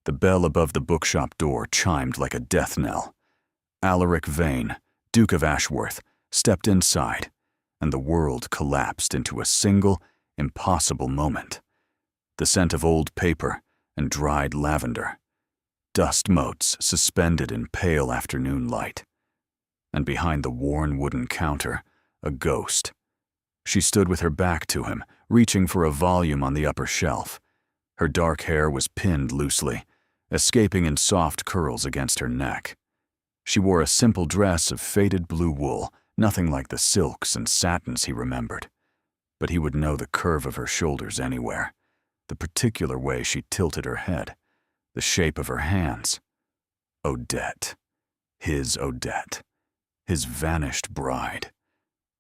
The bell above the bookshop door chimed like a death knell. Alaric Vane, Duke of Ashworth, stepped inside, and the world collapsed into a single, impossible moment. The scent of old paper and dried lavender. Dust motes suspended in pale afternoon light. And behind the worn wooden counter, a ghost. She stood with her back to him, reaching for a volume on the upper shelf. Her dark hair was pinned loosely, escaping in soft curls against her neck. She wore a simple dress of faded blue wool, nothing like the silks and satins he remembered. But he would know the curve of her shoulders anywhere, the particular way she tilted her head, the shape of her hands. Odette. His Odette. His vanished bride.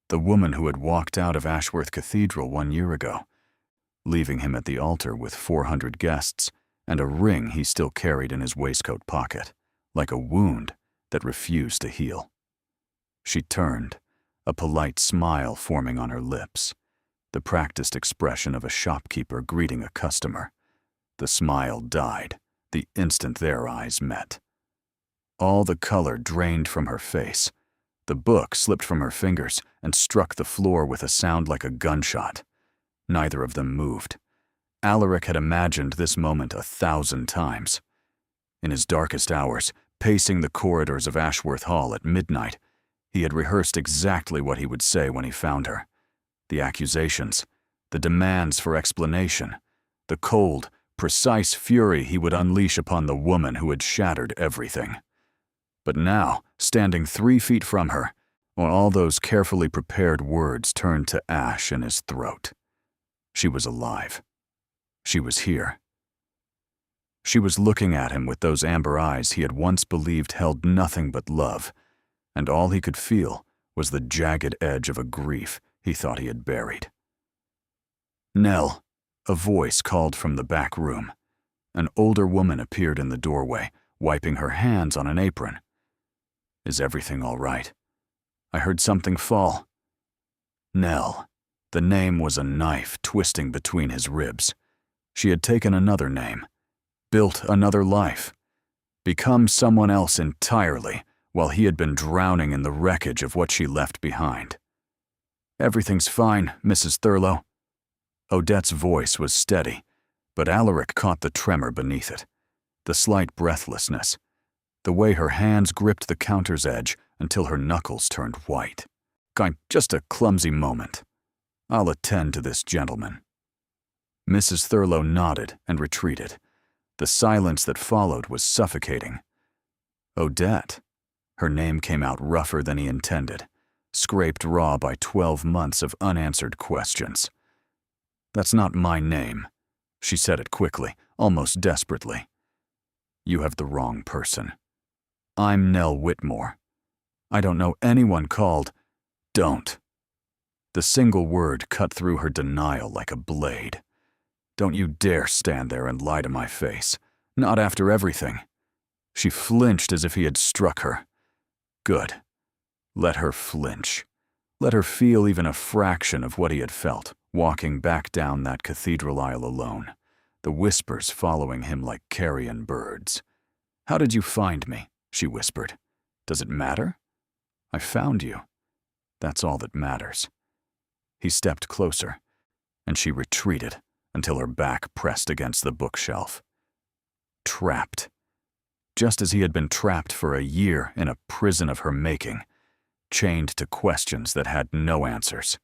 The woman who had walked out of Ashworth Cathedral 1 year ago, leaving him at the altar with 400 guests and a ring he still carried in his waistcoat pocket, like a wound that refused to heal. She turned, a polite smile forming on her lips, the practiced expression of a shopkeeper greeting a customer. The smile died the instant their eyes met. All the color drained from her face. The book slipped from her fingers and struck the floor with a sound like a gunshot. Neither of them moved. Alaric had imagined this moment 1,000 times. In his darkest hours, pacing the corridors of Ashworth Hall at midnight, he had rehearsed exactly what he would say when he found her. The accusations, the demands for explanation, the cold, precise fury he would unleash upon the woman who had shattered everything. But now, standing 3 feet from her, while all those carefully prepared words turned to ash in his throat, she was alive. She was here. She was looking at him with those amber eyes he had once believed held nothing but love, and all he could feel was the jagged edge of a grief he thought he had buried. "Nell," a voice called from the back room. An older woman appeared in the doorway, wiping her hands on an apron. "Is everything all right? I heard something fall." Nell. The name was a knife twisting between his ribs. She had taken another name, built another life, become someone else entirely, while he had been drowning in the wreckage of what she left behind. "Everything's fine, Mrs. Thurlow." Odette's voice was steady, but Alaric caught the tremor beneath it, the slight breathlessness, the way her hands gripped the counter's edge until her knuckles turned white. Just a clumsy moment. I'll attend to this gentleman." Mrs. Thurlow nodded and retreated. The silence that followed was suffocating. Odette. Her name came out rougher than he intended, scraped raw by 12 months of unanswered questions. "That's not my name." She said it quickly, almost desperately. "You have the wrong person. I'm Nell Whitmore. I don't know anyone called—" "Don't." The single word cut through her denial like a blade. "Don't you dare stand there and lie to my face. Not after everything." She flinched as if he had struck her. Good. Let her flinch. Let her feel even a fraction of what he had felt, walking back down that cathedral aisle alone, the whispers following him like carrion birds. "How did you find me?" she whispered. "Does it matter? I found you. That's all that matters." He stepped closer, and she retreated until her back pressed against the bookshelf. Trapped. Just as he had been trapped for a year in a prison of her making, chained to questions that had no answers.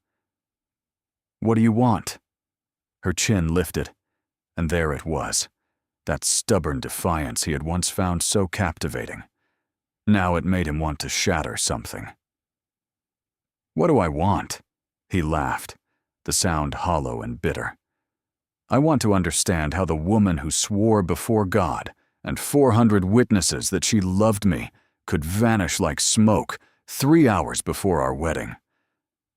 "What do you want?" Her chin lifted, and there it was, that stubborn defiance he had once found so captivating. Now it made him want to shatter something. "What do I want?" He laughed, the sound hollow and bitter. "I want to understand how the woman who swore before God and 400 witnesses that she loved me could vanish like smoke 3 hours before our wedding.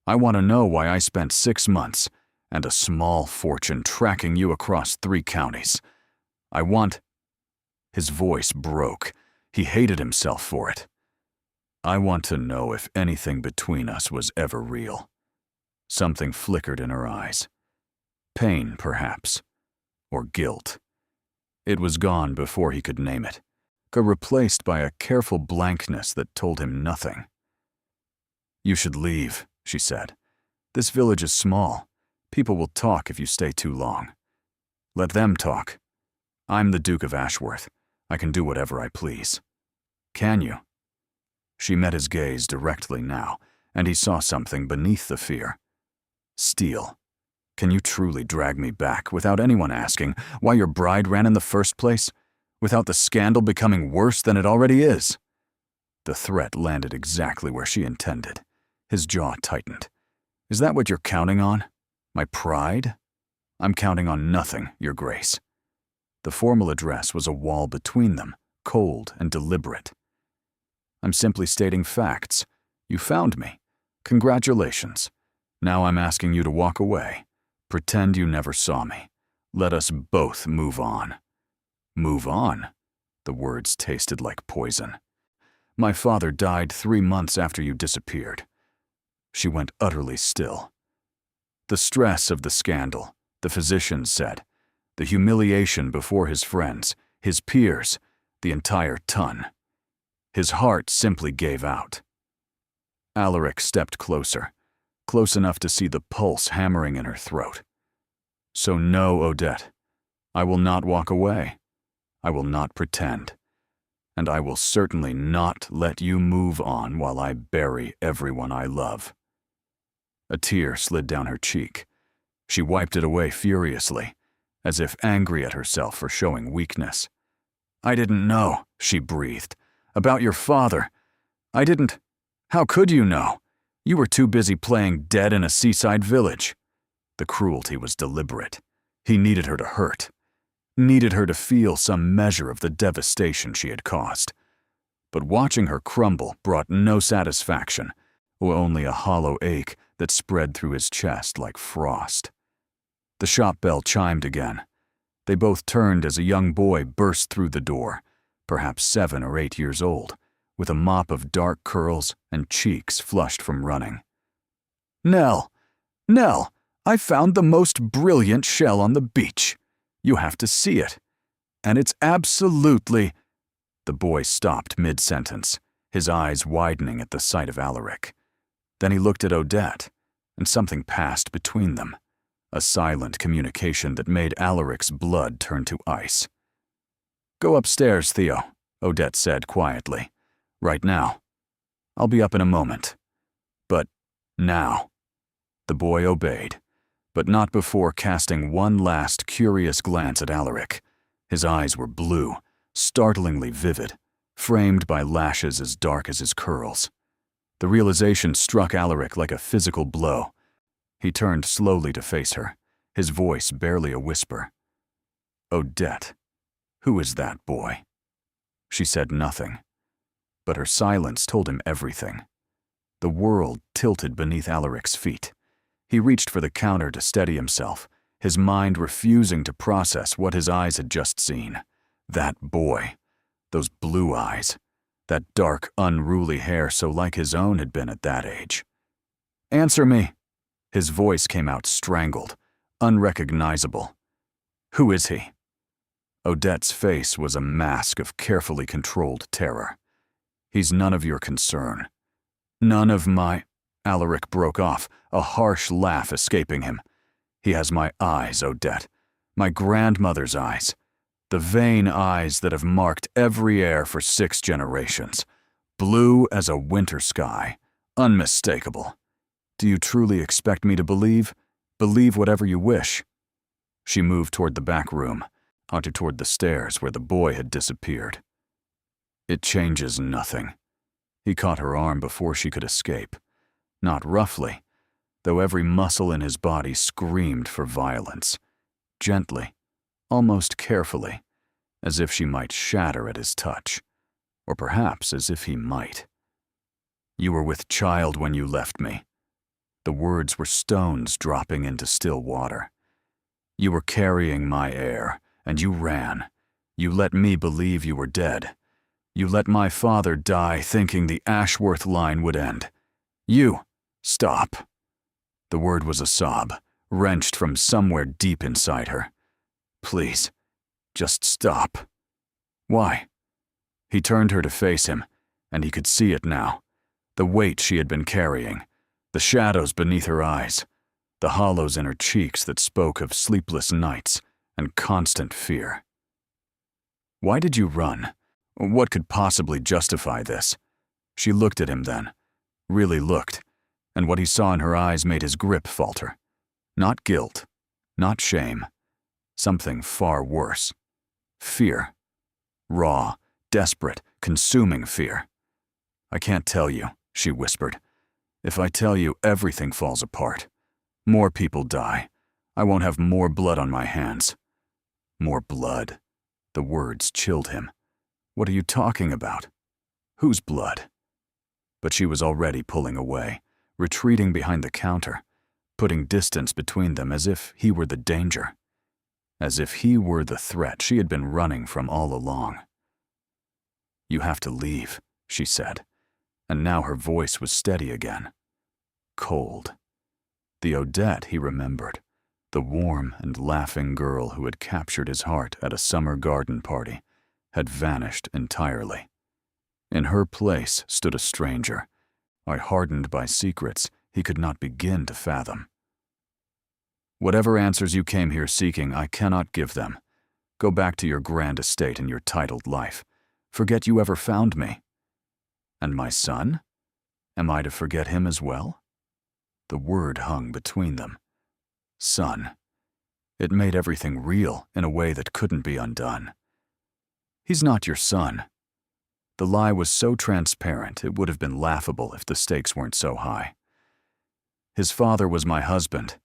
I want to know why I spent 6 months and a small fortune tracking you across 3 counties. I want—" His voice broke. He hated himself for it. "I want to know if anything between us was ever real." Something flickered in her eyes. Pain, perhaps, or guilt. It was gone before he could name it, replaced by a careful blankness that told him nothing. "You should leave," she said. "This village is small. People will talk if you stay too long. Let them talk. I'm the Duke of Ashworth. I can do whatever I please." "Can you?" She met his gaze directly now, and he saw something beneath the fear. "Steel, can you truly drag me back without anyone asking why your bride ran in the first place? Without the scandal becoming worse than it already is?" The threat landed exactly where she intended. His jaw tightened. "Is that what you're counting on? My pride?" "I'm counting on nothing, Your Grace." The formal address was a wall between them, cold and deliberate. "I'm simply stating facts. You found me. Congratulations. Now I'm asking you to walk away. Pretend you never saw me. Let us both move on." "Move on?" The words tasted like poison. "My father died 3 months after you disappeared." She went utterly still. The stress of the scandal, the physicians said, the humiliation before his friends, his peers, the entire ton. His heart simply gave out. Alaric stepped closer, close enough to see the pulse hammering in her throat. "So no, Odette, I will not walk away. I will not pretend. And I will certainly not let you move on while I bury everyone I love." A tear slid down her cheek. She wiped it away furiously, as if angry at herself for showing weakness. "I didn't know," she breathed, "about your father. I didn't. How could you know? You were too busy playing dead in a seaside village." The cruelty was deliberate. He needed her to hurt. Needed her to feel some measure of the devastation she had caused. But watching her crumble brought no satisfaction, or only a hollow ache that spread through his chest like frost. The shop bell chimed again. They both turned as a young boy burst through the door, perhaps 7 or 8 years old, with a mop of dark curls and cheeks flushed from running. "Nell! Nell! I found the most brilliant shell on the beach. You have to see it. And it's absolutely—" The boy stopped mid-sentence, his eyes widening at the sight of Alaric. Then he looked at Odette, and something passed between them, a silent communication that made Alaric's blood turn to ice. "Go upstairs, Theo," Odette said quietly. "Right now. I'll be up in a moment. But now." The boy obeyed, but not before casting one last curious glance at Alaric. His eyes were blue, startlingly vivid, framed by lashes as dark as his curls. The realization struck Alaric like a physical blow. He turned slowly to face her, his voice barely a whisper. "Odette, who is that boy?" She said nothing, but her silence told him everything. The world tilted beneath Alaric's feet. He reached for the counter to steady himself, his mind refusing to process what his eyes had just seen. That boy, those blue eyes, that dark, unruly hair so like his own had been at that age. "Answer me!" His voice came out strangled, unrecognizable. "Who is he?" Odette's face was a mask of carefully controlled terror. "He's none of your concern. None of my—" Alaric broke off, a harsh laugh escaping him. "He has my eyes, Odette, my grandmother's eyes, the vain eyes that have marked every heir for 6 generations, blue as a winter sky, unmistakable. Do you truly expect me to believe? Believe whatever you wish." She moved toward the back room, onto toward the stairs where the boy had disappeared. "It changes nothing." He caught her arm before she could escape. Not roughly, though every muscle in his body screamed for violence. Gently, almost carefully, as if she might shatter at his touch, or perhaps as if he might. "You were with child when you left me." The words were stones dropping into still water. "You were carrying my heir, and you ran. You let me believe you were dead. You let my father die thinking the Ashworth line would end. You, stop." The word was a sob, wrenched from somewhere deep inside her. "Please, Just stop. Why? He turned her to face him, and he could see it now. The weight she had been carrying, the shadows beneath her eyes, the hollows in her cheeks that spoke of sleepless nights and constant fear. Why did you run? What could possibly justify this? She looked at him then, really looked, and what he saw in her eyes made his grip falter. Not guilt, not shame, something far worse. Fear. Raw, desperate, consuming fear. I can't tell you, she whispered. If I tell you, everything falls apart. More people die. I won't have more blood on my hands. More blood. The words chilled him. What are you talking about? Whose blood? But she was already pulling away, retreating behind the counter, putting distance between them as if he were the danger. As if he were the threat she had been running from all along. You have to leave, she said, and now her voice was steady again. Cold. The Odette he remembered, the warm and laughing girl who had captured his heart at a summer garden party, had vanished entirely. In her place stood a stranger, hardened by secrets he could not begin to fathom. Whatever answers you came here seeking, I cannot give them. Go back to your grand estate and your titled life. Forget you ever found me. And my son? Am I to forget him as well? The word hung between them. Son. It made everything real in a way that couldn't be undone. He's not your son. The lie was so transparent it would have been laughable if the stakes weren't so high. His father was my husband.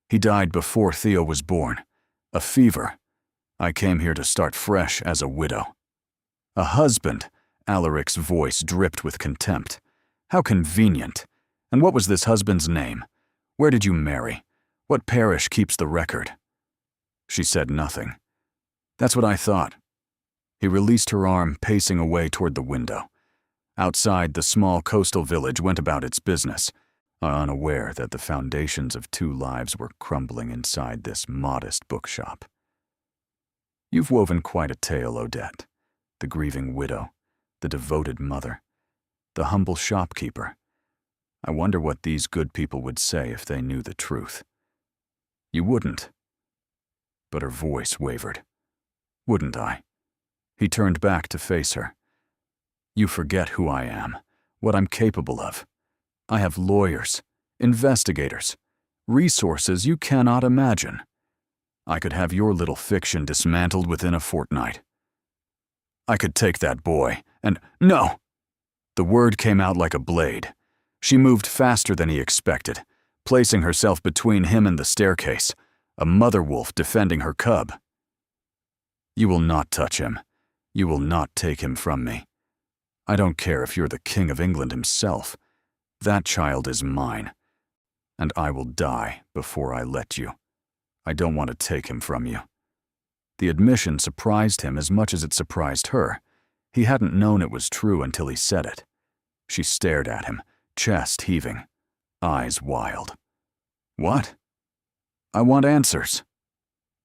He died before Theo was born. A fever. I came here to start fresh as a widow. A husband? Alaric's voice dripped with contempt. How convenient. And what was this husband's name? Where did you marry? What parish keeps the record? She said nothing. That's what I thought. He released her arm, pacing away toward the window. Outside, the small coastal village went about its business, unaware that the foundations of two lives were crumbling inside this modest bookshop. You've woven quite a tale, Odette. The grieving widow, the devoted mother, the humble shopkeeper. I wonder what these good people would say if they knew the truth. You wouldn't. But her voice wavered. Wouldn't I? He turned back to face her. You forget who I am, what I'm capable of. I have lawyers, investigators, resources you cannot imagine. I could have your little fiction dismantled within a fortnight. I could take that boy, and— No! The word came out like a blade. She moved faster than he expected, placing herself between him and the staircase, a mother wolf defending her cub. You will not touch him. You will not take him from me. I don't care if you're the King of England himself. That child is mine, and I will die before I let you. I don't want to take him from you. The admission surprised him as much as it surprised her. He hadn't known it was true until he said it. She stared at him, chest heaving, eyes wild. What? I want answers.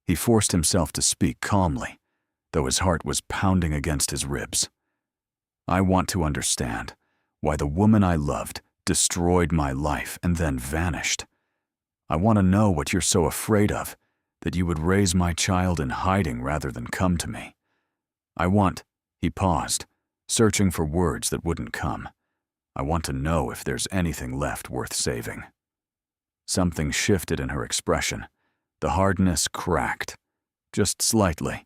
He forced himself to speak calmly, though his heart was pounding against his ribs. I want to understand why the woman I loved destroyed my life and then vanished. I want to know what you're so afraid of, that you would raise my child in hiding rather than come to me. I want— He paused, searching for words that wouldn't come. I want to know if there's anything left worth saving. Something shifted in her expression. The hardness cracked, just slightly,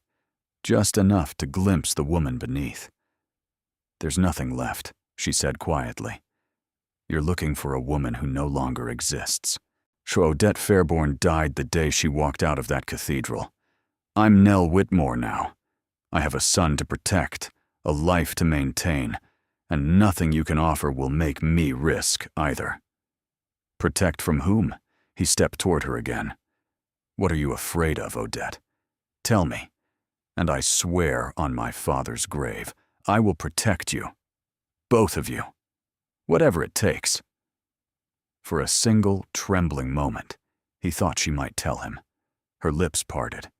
just enough to glimpse the woman beneath. There's nothing left, she said quietly. You're looking for a woman who no longer exists. Odette Fairborn died the day she walked out of that cathedral. I'm Nell Whitmore now. I have a son to protect, a life to maintain, and nothing you can offer will make me risk either. Protect from whom? He stepped toward her again. What are you afraid of, Odette? Tell me, and I swear on my father's grave, I will protect you. Both of you. Whatever it takes. For a single, trembling moment, he thought she might tell him. Her lips parted.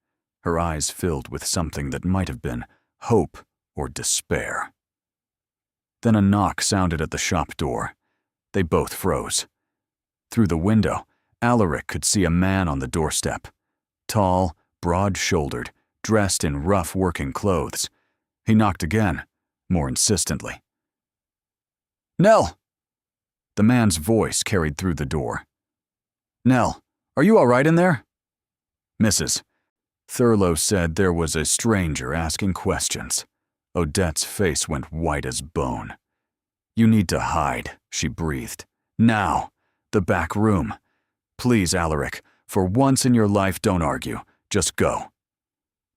her eyes filled with something that might have been hope or despair. Then a knock sounded at the shop door. They both froze. Through the window, Alaric could see a man on the doorstep. Tall, broad-shouldered, dressed in rough working clothes. He knocked again, more insistently. "Nell!" The man's voice carried through the door. "Nell, are you all right in there?" "Mrs." Thurlow said there was a stranger asking questions. Odette's face went white as bone. "You need to hide," she breathed. "Now! The back room. Please, Alaric, for once in your life, don't argue. Just go."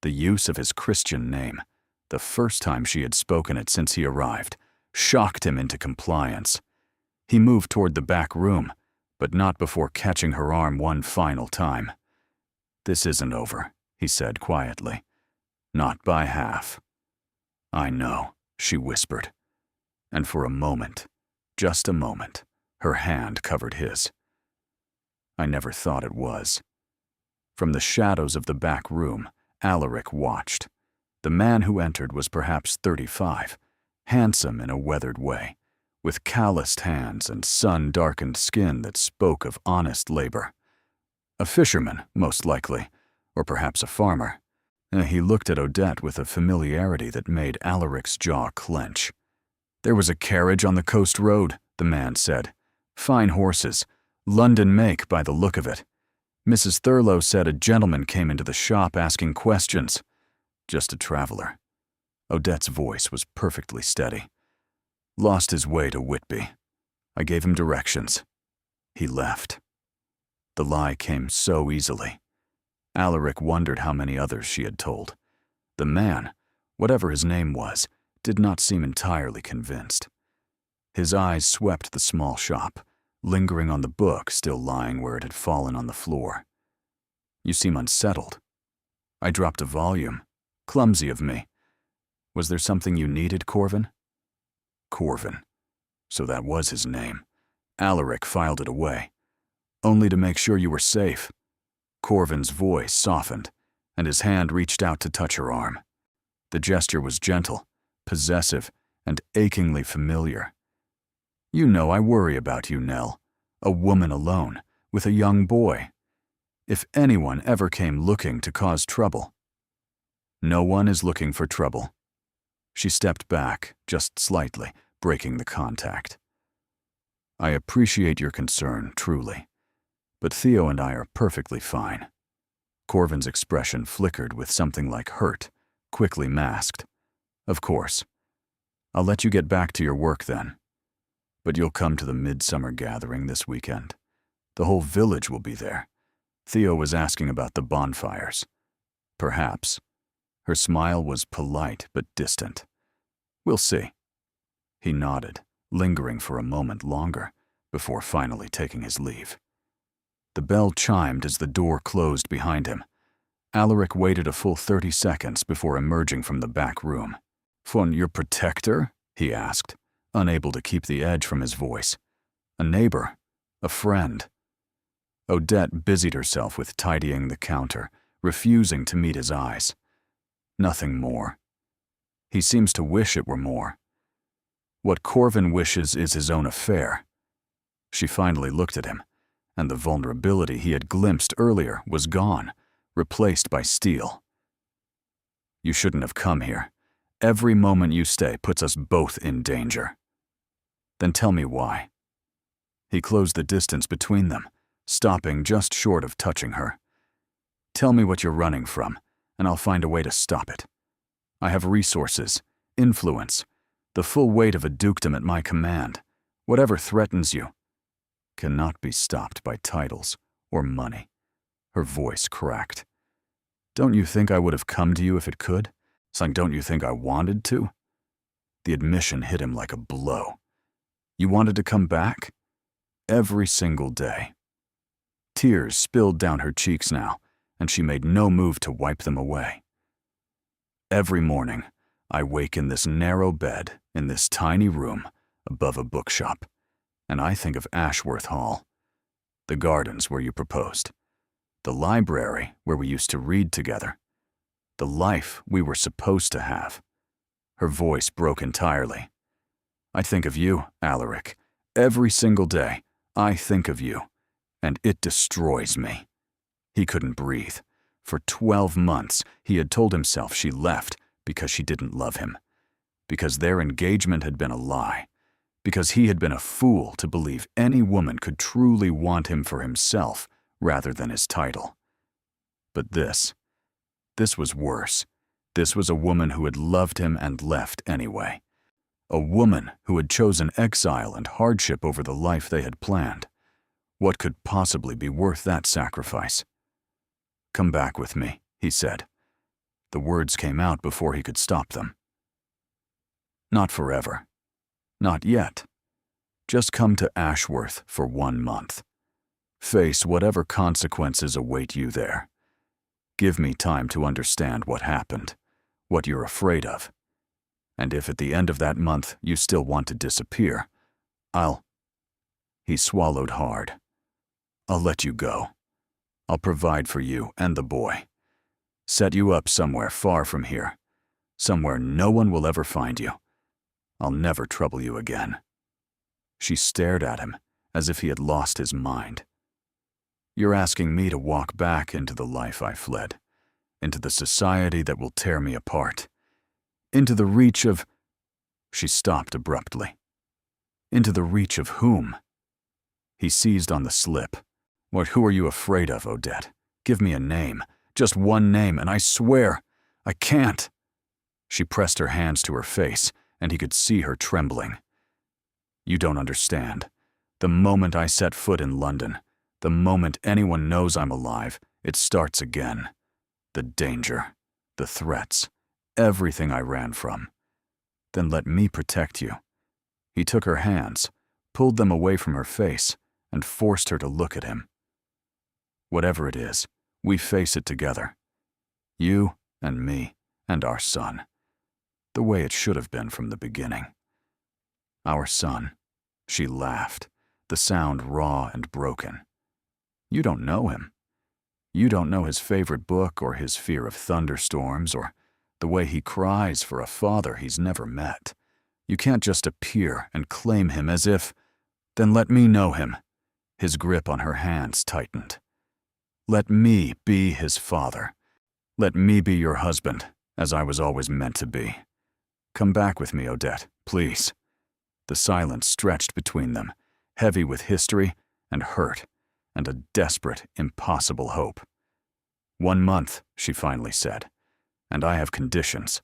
The use of his Christian name, the first time she had spoken it since he arrived, shocked him into compliance. He moved toward the back room, but not before catching her arm one final time. "This isn't over," he said quietly. "Not by half." "I know," she whispered. And for a moment, just a moment, her hand covered his. "I never thought it was." From the shadows of the back room, Alaric watched. The man who entered was perhaps 35, handsome in a weathered way, with calloused hands and sun-darkened skin that spoke of honest labor. A fisherman, most likely, or perhaps a farmer. He looked at Odette with a familiarity that made Alaric's jaw clench. "There was a carriage on the coast road," the man said. "Fine horses, London make by the look of it. Mrs. Thurlow said a gentleman came into the shop asking questions. Just a traveler." Odette's voice was perfectly steady. "Lost his way to Whitby. I gave him directions. He left." The lie came so easily. Alaric wondered how many others she had told. The man, whatever his name was, did not seem entirely convinced. His eyes swept the small shop, lingering on the book still lying where it had fallen on the floor. "You seem unsettled." "I dropped a volume. Clumsy of me. Was there something you needed, Corvin?" Corvin. So that was his name. Alaric filed it away. "Only to make sure you were safe." Corvin's voice softened, and his hand reached out to touch her arm. The gesture was gentle, possessive, and achingly familiar. "You know I worry about you, Nell. A woman alone, with a young boy. If anyone ever came looking to cause trouble." "No one is looking for trouble." She stepped back, just slightly, breaking the contact. "I appreciate your concern, truly. But Theo and I are perfectly fine." Corvin's expression flickered with something like hurt, quickly masked. "Of course. I'll let you get back to your work then. But you'll come to the midsummer gathering this weekend. The whole village will be there. Theo was asking about the bonfires." "Perhaps." Her smile was polite but distant. "We'll see." He nodded, lingering for a moment longer, before finally taking his leave. The bell chimed as the door closed behind him. Alaric waited a full 30 seconds before emerging from the back room. "Von your protector?" he asked, unable to keep the edge from his voice. "A neighbor? A friend?" Odette busied herself with tidying the counter, refusing to meet his eyes. "Nothing more. He seems to wish it were more. What Corvin wishes is his own affair." She finally looked at him, and the vulnerability he had glimpsed earlier was gone, replaced by steel. "You shouldn't have come here. Every moment you stay puts us both in danger." "Then tell me why." He closed the distance between them, stopping just short of touching her. "Tell me what you're running from, and I'll find a way to stop it. I have resources, influence, the full weight of a dukedom at my command. Whatever threatens you cannot be stopped by titles or money." Her voice cracked. "Don't you think I would have come to you if it could? Don't you think I wanted to?" The admission hit him like a blow. "You wanted to come back?" "Every single day." Tears spilled down her cheeks now, and she made no move to wipe them away. "Every morning, I wake in this narrow bed, in this tiny room, above a bookshop, and I think of Ashworth Hall, the gardens where you proposed, the library where we used to read together, The life we were supposed to have. Her voice broke entirely. I think of you, Alaric. Every single day, I think of you, and it destroys me. He couldn't breathe. For 12 months, he had told himself she left because she didn't love him, because their engagement had been a lie, because he had been a fool to believe any woman could truly want him for himself rather than his title. But this was worse. This was a woman who had loved him and left anyway. A woman who had chosen exile and hardship over the life they had planned. What could possibly be worth that sacrifice? "Come back with me," he said. The words came out before he could stop them. "Not forever. Not yet. Just come to Ashworth for 1 month. Face whatever consequences await you there. Give me time to understand what happened, what you're afraid of. And if at the end of that month you still want to disappear, He swallowed hard. "I'll let you go. I'll provide for you and the boy. Set you up somewhere far from here, somewhere no one will ever find you. I'll never trouble you again." She stared at him as if he had lost his mind. "You're asking me to walk back into the life I fled, into the society that will tear me apart, into the reach of—" She stopped abruptly. "Into the reach of whom?" He seized on the slip. Who are you afraid of, Odette? Give me a name. Just one name, and I swear, I can't." She pressed her hands to her face, and he could see her trembling. "You don't understand. The moment I set foot in London, the moment anyone knows I'm alive, it starts again. The danger, the threats, everything I ran from. Then let me protect you." He took her hands, pulled them away from her face, and forced her to look at him. "Whatever it is, we face it together. You and me and our son. The way it should have been from the beginning. Our son." She laughed, the sound raw and broken. "You don't know him. You don't know his favorite book or his fear of thunderstorms or the way he cries for a father he's never met. You can't just appear and claim him as if— Then let me know him." His grip on her hands tightened. "Let me be his father. Let me be your husband, as I was always meant to be. Come back with me, Odette, please." The silence stretched between them, heavy with history and hurt and a desperate, impossible hope. 1 month, she finally said, "and I have conditions."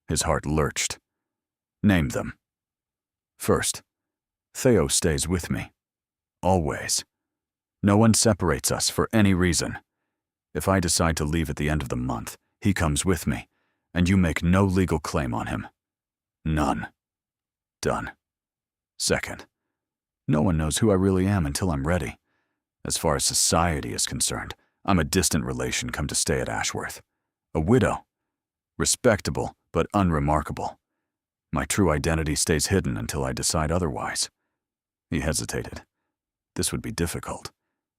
His heart lurched. "Name them." "First, Theo stays with me. Always. No one separates us for any reason. If I decide to leave at the end of the month, he comes with me, and you make no legal claim on him. None. Done. Second, no one knows who I really am until I'm ready. As far as society is concerned, I'm a distant relation come to stay at Ashworth. A widow. Respectable, but unremarkable. My true identity stays hidden until I decide otherwise." He hesitated. This would be difficult.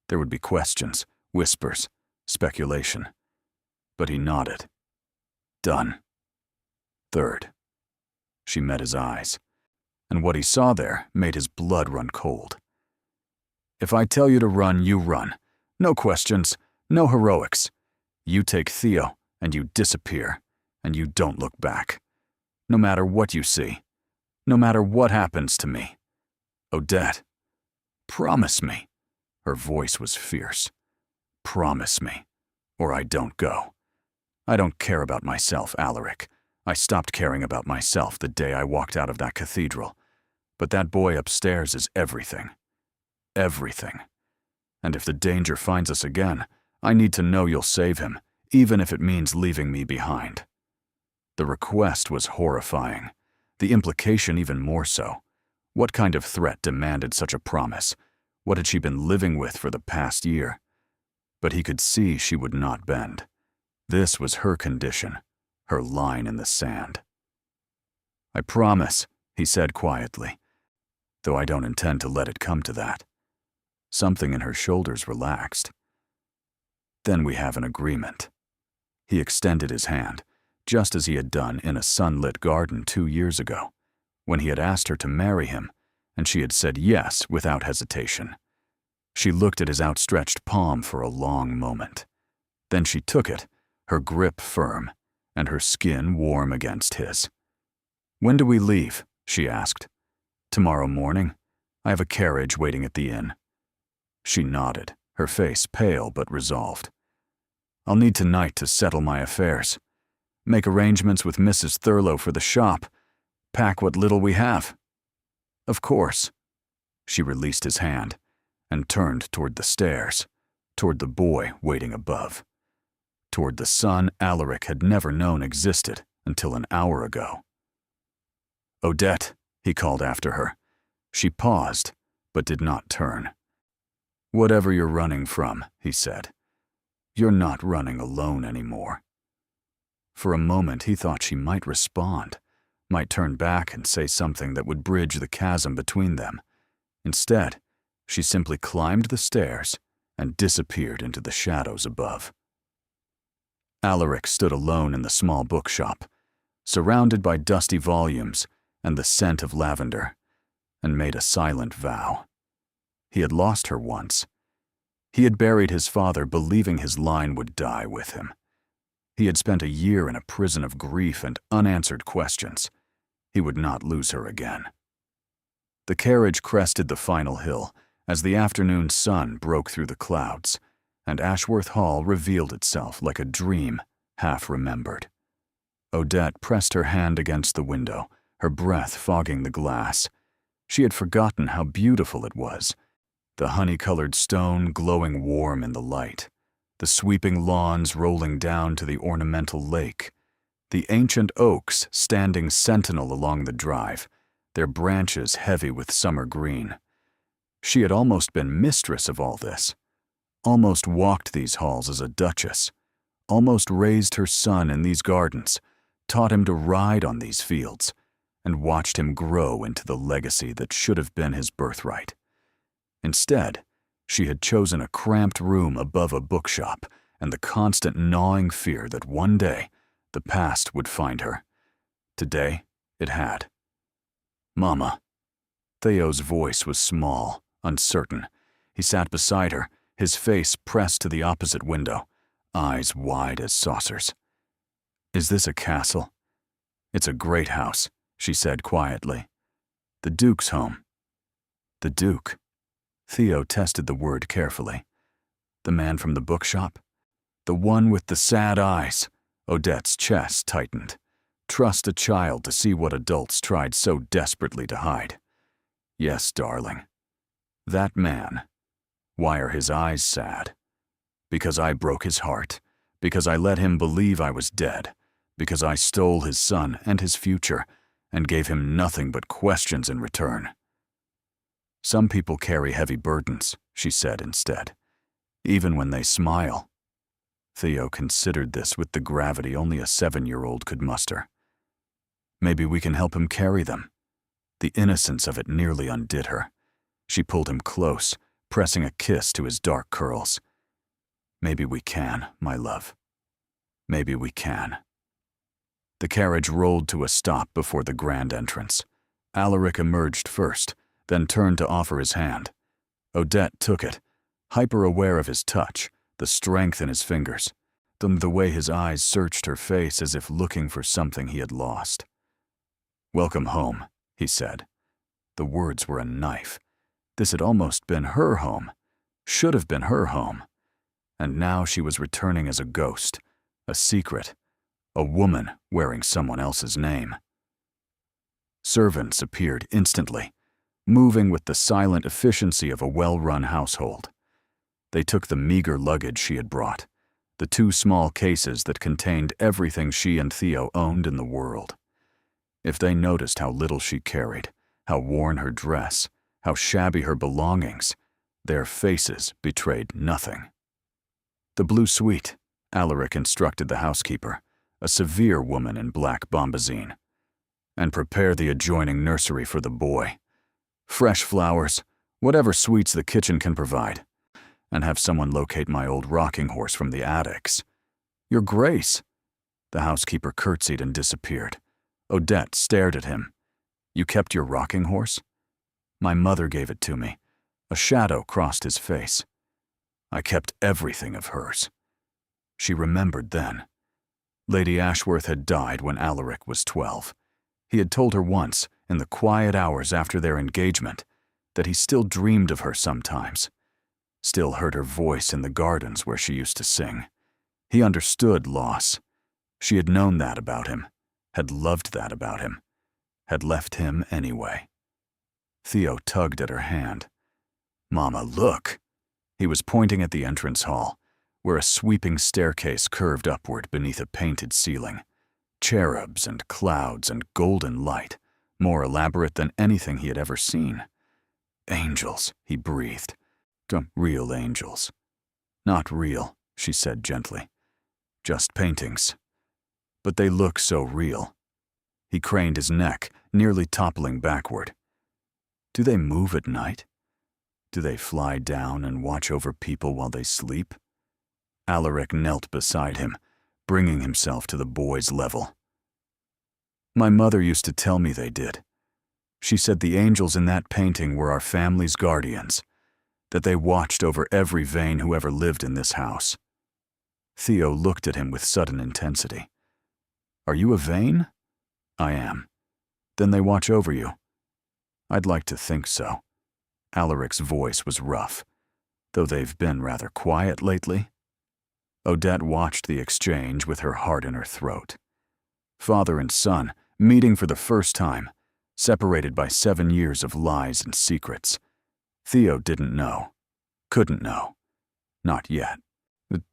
There would be questions, whispers, speculation. But he nodded. "Done. Third." She met his eyes, and what he saw there made his blood run cold. "If I tell you to run, you run. No questions, no heroics. You take Theo, and you disappear, and you don't look back. No matter what you see, no matter what happens to me. Odette, promise me." Her voice was fierce. "Promise me, or I don't go. I don't care about myself, Alaric. I stopped caring about myself the day I walked out of that cathedral. But that boy upstairs is everything. Everything. And if the danger finds us again, I need to know you'll save him, even if it means leaving me behind." The request was horrifying. The implication even more so. What kind of threat demanded such a promise? What had she been living with for the past year? But he could see she would not bend. This was her condition, her line in the sand. "I promise," he said quietly, "though I don't intend to let it come to that." Something in her shoulders relaxed. "Then we have an agreement." He extended his hand, just as he had done in a sunlit garden 2 years ago, when he had asked her to marry him, and she had said yes without hesitation. She looked at his outstretched palm for a long moment. Then she took it, her grip firm, and her skin warm against his. "When do we leave?" she asked. "Tomorrow morning. I have a carriage waiting at the inn." She nodded, her face pale but resolved. "I'll need tonight to settle my affairs. Make arrangements with Mrs. Thurlow for the shop. Pack what little we have." "Of course." She released his hand and turned toward the stairs, toward the boy waiting above, toward the son Alaric had never known existed until an hour ago. "Odette," he called after her. She paused, but did not turn. "Whatever you're running from," he said, "you're not running alone anymore." For a moment he thought she might respond, might turn back and say something that would bridge the chasm between them. Instead, she simply climbed the stairs and disappeared into the shadows above. Alaric stood alone in the small bookshop, surrounded by dusty volumes and the scent of lavender, and made a silent vow. He had lost her once. He had buried his father believing his line would die with him. He had spent a year in a prison of grief and unanswered questions. He would not lose her again. The carriage crested the final hill as the afternoon sun broke through the clouds, and Ashworth Hall revealed itself like a dream half remembered. Odette pressed her hand against the window, her breath fogging the glass. She had forgotten how beautiful it was, the honey-colored stone glowing warm in the light, the sweeping lawns rolling down to the ornamental lake, the ancient oaks standing sentinel along the drive, their branches heavy with summer green. She had almost been mistress of all this, almost walked these halls as a duchess, almost raised her son in these gardens, taught him to ride on these fields, and watched him grow into the legacy that should have been his birthright. Instead, she had chosen a cramped room above a bookshop and the constant gnawing fear that one day the past would find her. Today, it had. "Mama." Theo's voice was small, uncertain. He sat beside her, his face pressed to the opposite window, eyes wide as saucers. "Is this a castle?" "It's a great house," she said quietly. "The Duke's home." "The Duke?" Theo tested the word carefully. "The man from the bookshop? The one with the sad eyes?" Odette's chest tightened. Trust a child to see what adults tried so desperately to hide. "Yes, darling. That man. Why are his eyes sad? Because I broke his heart, because I let him believe I was dead, because I stole his son and his future, and gave him nothing but questions in return." "Some people carry heavy burdens," she said instead, "even when they smile." Theo considered this with the gravity only a 7-year-old could muster. "Maybe we can help him carry them." The innocence of it nearly undid her. She pulled him close, pressing a kiss to his dark curls. "Maybe we can, my love. Maybe we can." The carriage rolled to a stop before the grand entrance. Alaric emerged first, then turned to offer his hand. Odette took it, hyper-aware of his touch, the strength in his fingers, then the way his eyes searched her face as if looking for something he had lost. "Welcome home," he said. The words were a knife. This had almost been her home, should have been her home. And now she was returning as a ghost, a secret, a woman wearing someone else's name. Servants appeared instantly, moving with the silent efficiency of a well-run household. They took the meager luggage she had brought, the 2 small cases that contained everything she and Theo owned in the world. If they noticed how little she carried, how worn her dress, how shabby her belongings, their faces betrayed nothing. "The blue suite," Alaric instructed the housekeeper, a severe woman in black bombazine. "And prepare the adjoining nursery for the boy. Fresh flowers, whatever sweets the kitchen can provide. And have someone locate my old rocking horse from the attics." Your Grace. The housekeeper curtsied and disappeared. Odette stared at him. You kept your rocking horse? My mother gave it to me. A shadow crossed his face. I kept everything of hers. She remembered then. Lady Ashworth had died when Alaric was 12. He had told her once, in the quiet hours after their engagement, that he still dreamed of her sometimes. Still heard her voice in the gardens where she used to sing. He understood loss. She had known that about him, had loved that about him, had left him anyway. Theo tugged at her hand. Mama, look! He was pointing at the entrance hall, where a sweeping staircase curved upward beneath a painted ceiling. Cherubs and clouds and golden light, more elaborate than anything he had ever seen. Angels, he breathed. Real angels. Not real, she said gently. Just paintings. But they look so real. He craned his neck, nearly toppling backward. Do they move at night? Do they fly down and watch over people while they sleep? Alaric knelt beside him, bringing himself to the boy's level. My mother used to tell me they did. She said the angels in that painting were our family's guardians, that they watched over every Vane who ever lived in this house. Theo looked at him with sudden intensity. Are you a Vane? I am. Then they watch over you. I'd like to think so. Alaric's voice was rough, though they've been rather quiet lately. Odette watched the exchange with her heart in her throat. Father and son, meeting for the first time, separated by 7 years of lies and secrets. Theo didn't know. Couldn't know. Not yet.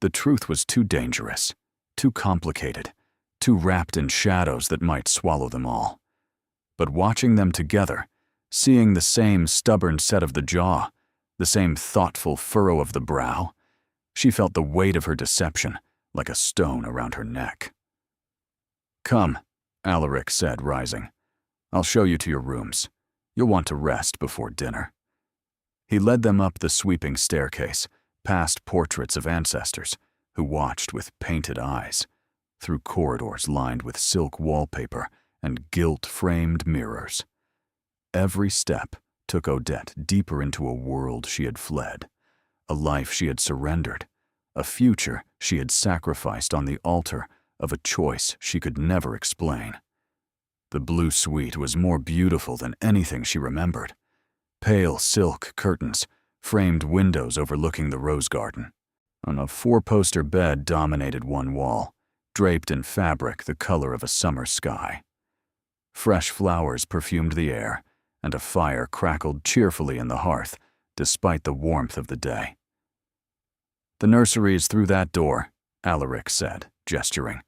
The truth was too dangerous, too complicated, too wrapped in shadows that might swallow them all. But watching them together, seeing the same stubborn set of the jaw, the same thoughtful furrow of the brow, she felt the weight of her deception like a stone around her neck. Come, Alaric said, rising. I'll show you to your rooms. You'll want to rest before dinner. He led them up the sweeping staircase, past portraits of ancestors who watched with painted eyes, through corridors lined with silk wallpaper and gilt-framed mirrors. Every step took Odette deeper into a world she had fled, a life she had surrendered, a future she had sacrificed on the altar of a choice she could never explain. The blue suite was more beautiful than anything she remembered. Pale silk curtains, framed windows overlooking the rose garden. On a 4-poster bed dominated one wall, draped in fabric the color of a summer sky. Fresh flowers perfumed the air, and a fire crackled cheerfully in the hearth, despite the warmth of the day. The nursery is through that door, Alaric said, gesturing.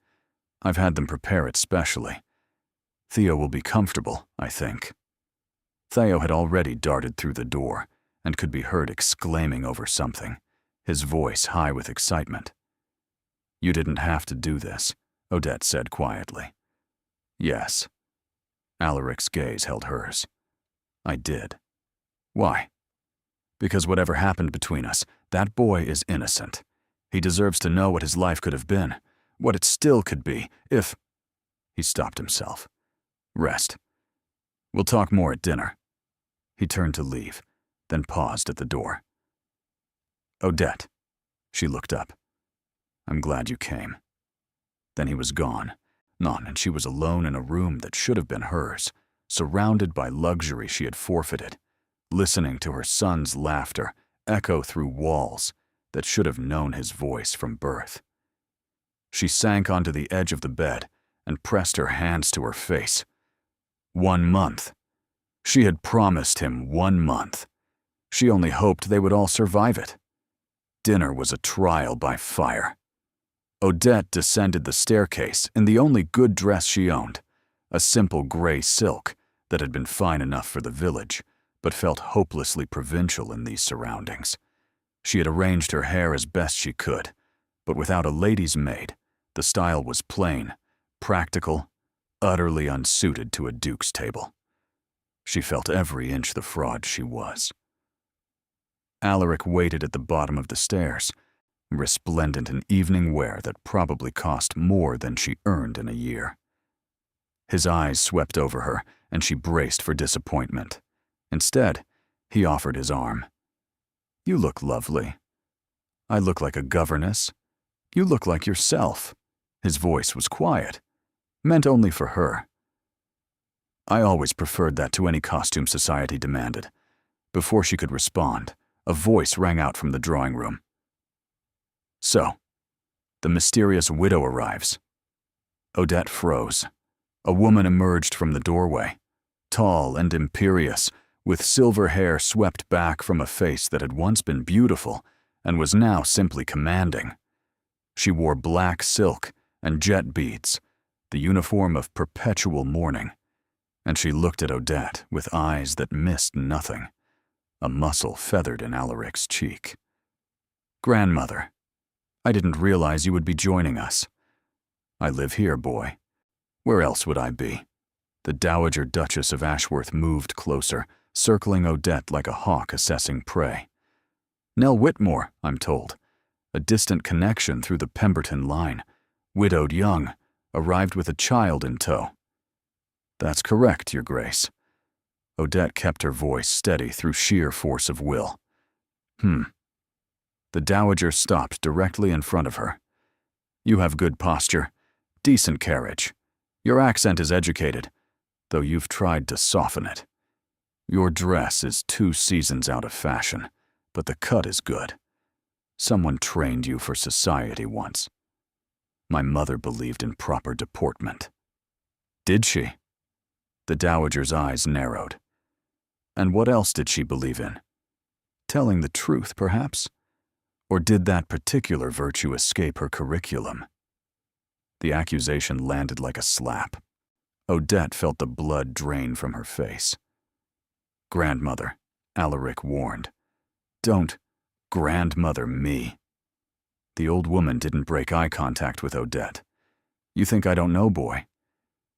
I've had them prepare it specially. Theo will be comfortable, I think. Theo had already darted through the door and could be heard exclaiming over something, his voice high with excitement. You didn't have to do this, Odette said quietly. Yes. Alaric's gaze held hers. I did. Why? Because whatever happened between us, that boy is innocent. He deserves to know what his life could have been, what it still could be, if... He stopped himself. Rest. We'll talk more at dinner. He turned to leave, then paused at the door. Odette. She looked up. I'm glad you came. Then he was gone, and she was alone in a room that should have been hers, surrounded by luxury she had forfeited, listening to her son's laughter echo through walls that should have known his voice from birth. She sank onto the edge of the bed and pressed her hands to her face. 1 month. She had promised him 1 month. She only hoped they would all survive it. Dinner was a trial by fire. Odette descended the staircase in the only good dress she owned, a simple gray silk that had been fine enough for the village, but felt hopelessly provincial in these surroundings. She had arranged her hair as best she could, but without a lady's maid, the style was plain, practical, utterly unsuited to a duke's table. She felt every inch the fraud she was. Alaric waited at the bottom of the stairs, resplendent in evening wear that probably cost more than she earned in a year. His eyes swept over her, and she braced for disappointment. Instead, he offered his arm. "You look lovely." "I look like a governess." "You look like yourself." His voice was quiet, meant only for her. I always preferred that to any costume society demanded. Before she could respond, a voice rang out from the drawing room. "So, the mysterious widow arrives." Odette froze. A woman emerged from the doorway, tall and imperious, with silver hair swept back from a face that had once been beautiful and was now simply commanding. She wore black silk and jet beads, the uniform of perpetual mourning, and she looked at Odette with eyes that missed nothing, a muscle feathered in Alaric's cheek. "Grandmother, I didn't realize you would be joining us." "I live here, boy. Where else would I be?" The Dowager Duchess of Ashworth moved closer, circling Odette like a hawk assessing prey. "Nell Whitmore, I'm told. A distant connection through the Pemberton line. Widowed young, arrived with a child in tow." "That's correct, Your Grace." Odette kept her voice steady through sheer force of will. The Dowager stopped directly in front of her. "You have good posture, decent carriage. Your accent is educated, though you've tried to soften it. Your dress is 2 seasons out of fashion, but the cut is good. Someone trained you for society once. My mother believed in proper deportment." "Did she?" The Dowager's eyes narrowed. "And what else did she believe in? Telling the truth, perhaps? Or did that particular virtue escape her curriculum?" The accusation landed like a slap. Odette felt the blood drain from her face. "Grandmother," Alaric warned. "Don't grandmother me." The old woman didn't break eye contact with Odette. "You think I don't know, boy?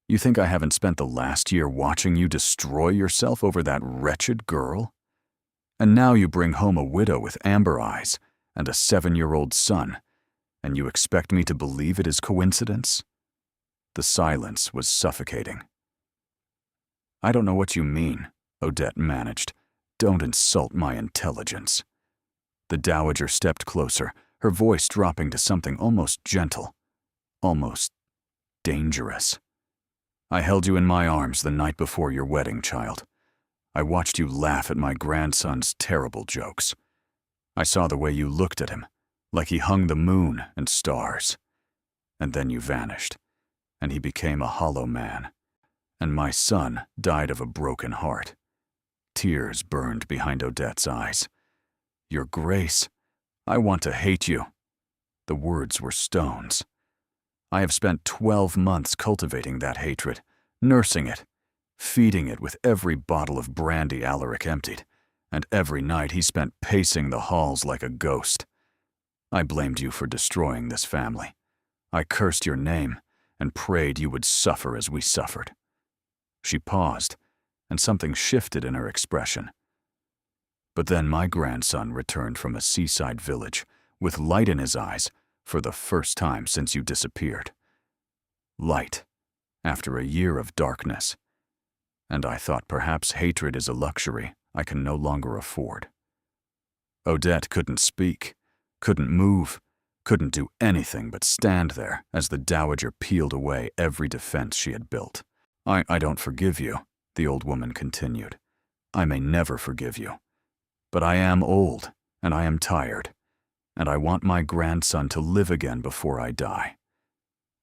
You think I haven't spent the last year watching you destroy yourself over that wretched girl? And now you bring home a widow with amber eyes and a 7-year-old son, and you expect me to believe it is coincidence?" The silence was suffocating. "I don't know what you mean," Odette managed. "Don't insult my intelligence." The Dowager stepped closer, her voice dropping to something almost gentle, almost dangerous. "I held you in my arms the night before your wedding, child. I watched you laugh at my grandson's terrible jokes. I saw the way you looked at him, like he hung the moon and stars. And then you vanished, and he became a hollow man. And my son died of a broken heart." Tears burned behind Odette's eyes. "Your Grace, I want to hate you." The words were stones. "I have spent 12 months cultivating that hatred, nursing it, feeding it with every bottle of brandy Alaric emptied, and every night he spent pacing the halls like a ghost. I blamed you for destroying this family. I cursed your name and prayed you would suffer as we suffered." She paused, and something shifted in her expression. "But then my grandson returned from a seaside village, with light in his eyes, for the first time since you disappeared. Light, after a year of darkness. And I thought perhaps hatred is a luxury I can no longer afford." Odette couldn't speak, couldn't move, couldn't do anything but stand there as the Dowager peeled away every defense she had built. I don't forgive you," the old woman continued. "I may never forgive you. But I am old, and I am tired, and I want my grandson to live again before I die.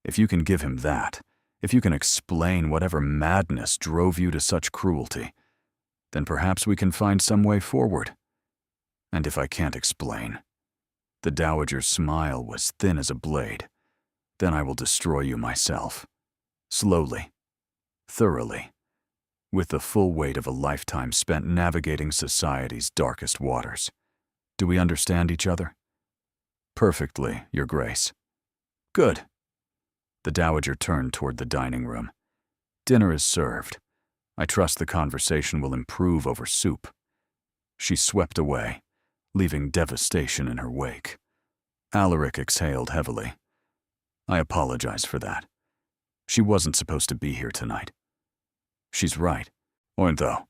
If you can give him that, if you can explain whatever madness drove you to such cruelty, then perhaps we can find some way forward. And if I can't explain," the Dowager's smile was thin as a blade, "then I will destroy you myself. Slowly, thoroughly, with the full weight of a lifetime spent navigating society's darkest waters. Do we understand each other?" "Perfectly, Your Grace." "Good." The Dowager turned toward the dining room. "Dinner is served. I trust the conversation will improve over soup." She swept away, leaving devastation in her wake. Alaric exhaled heavily. I apologize for that. She wasn't supposed to be here tonight. She's right. Or though.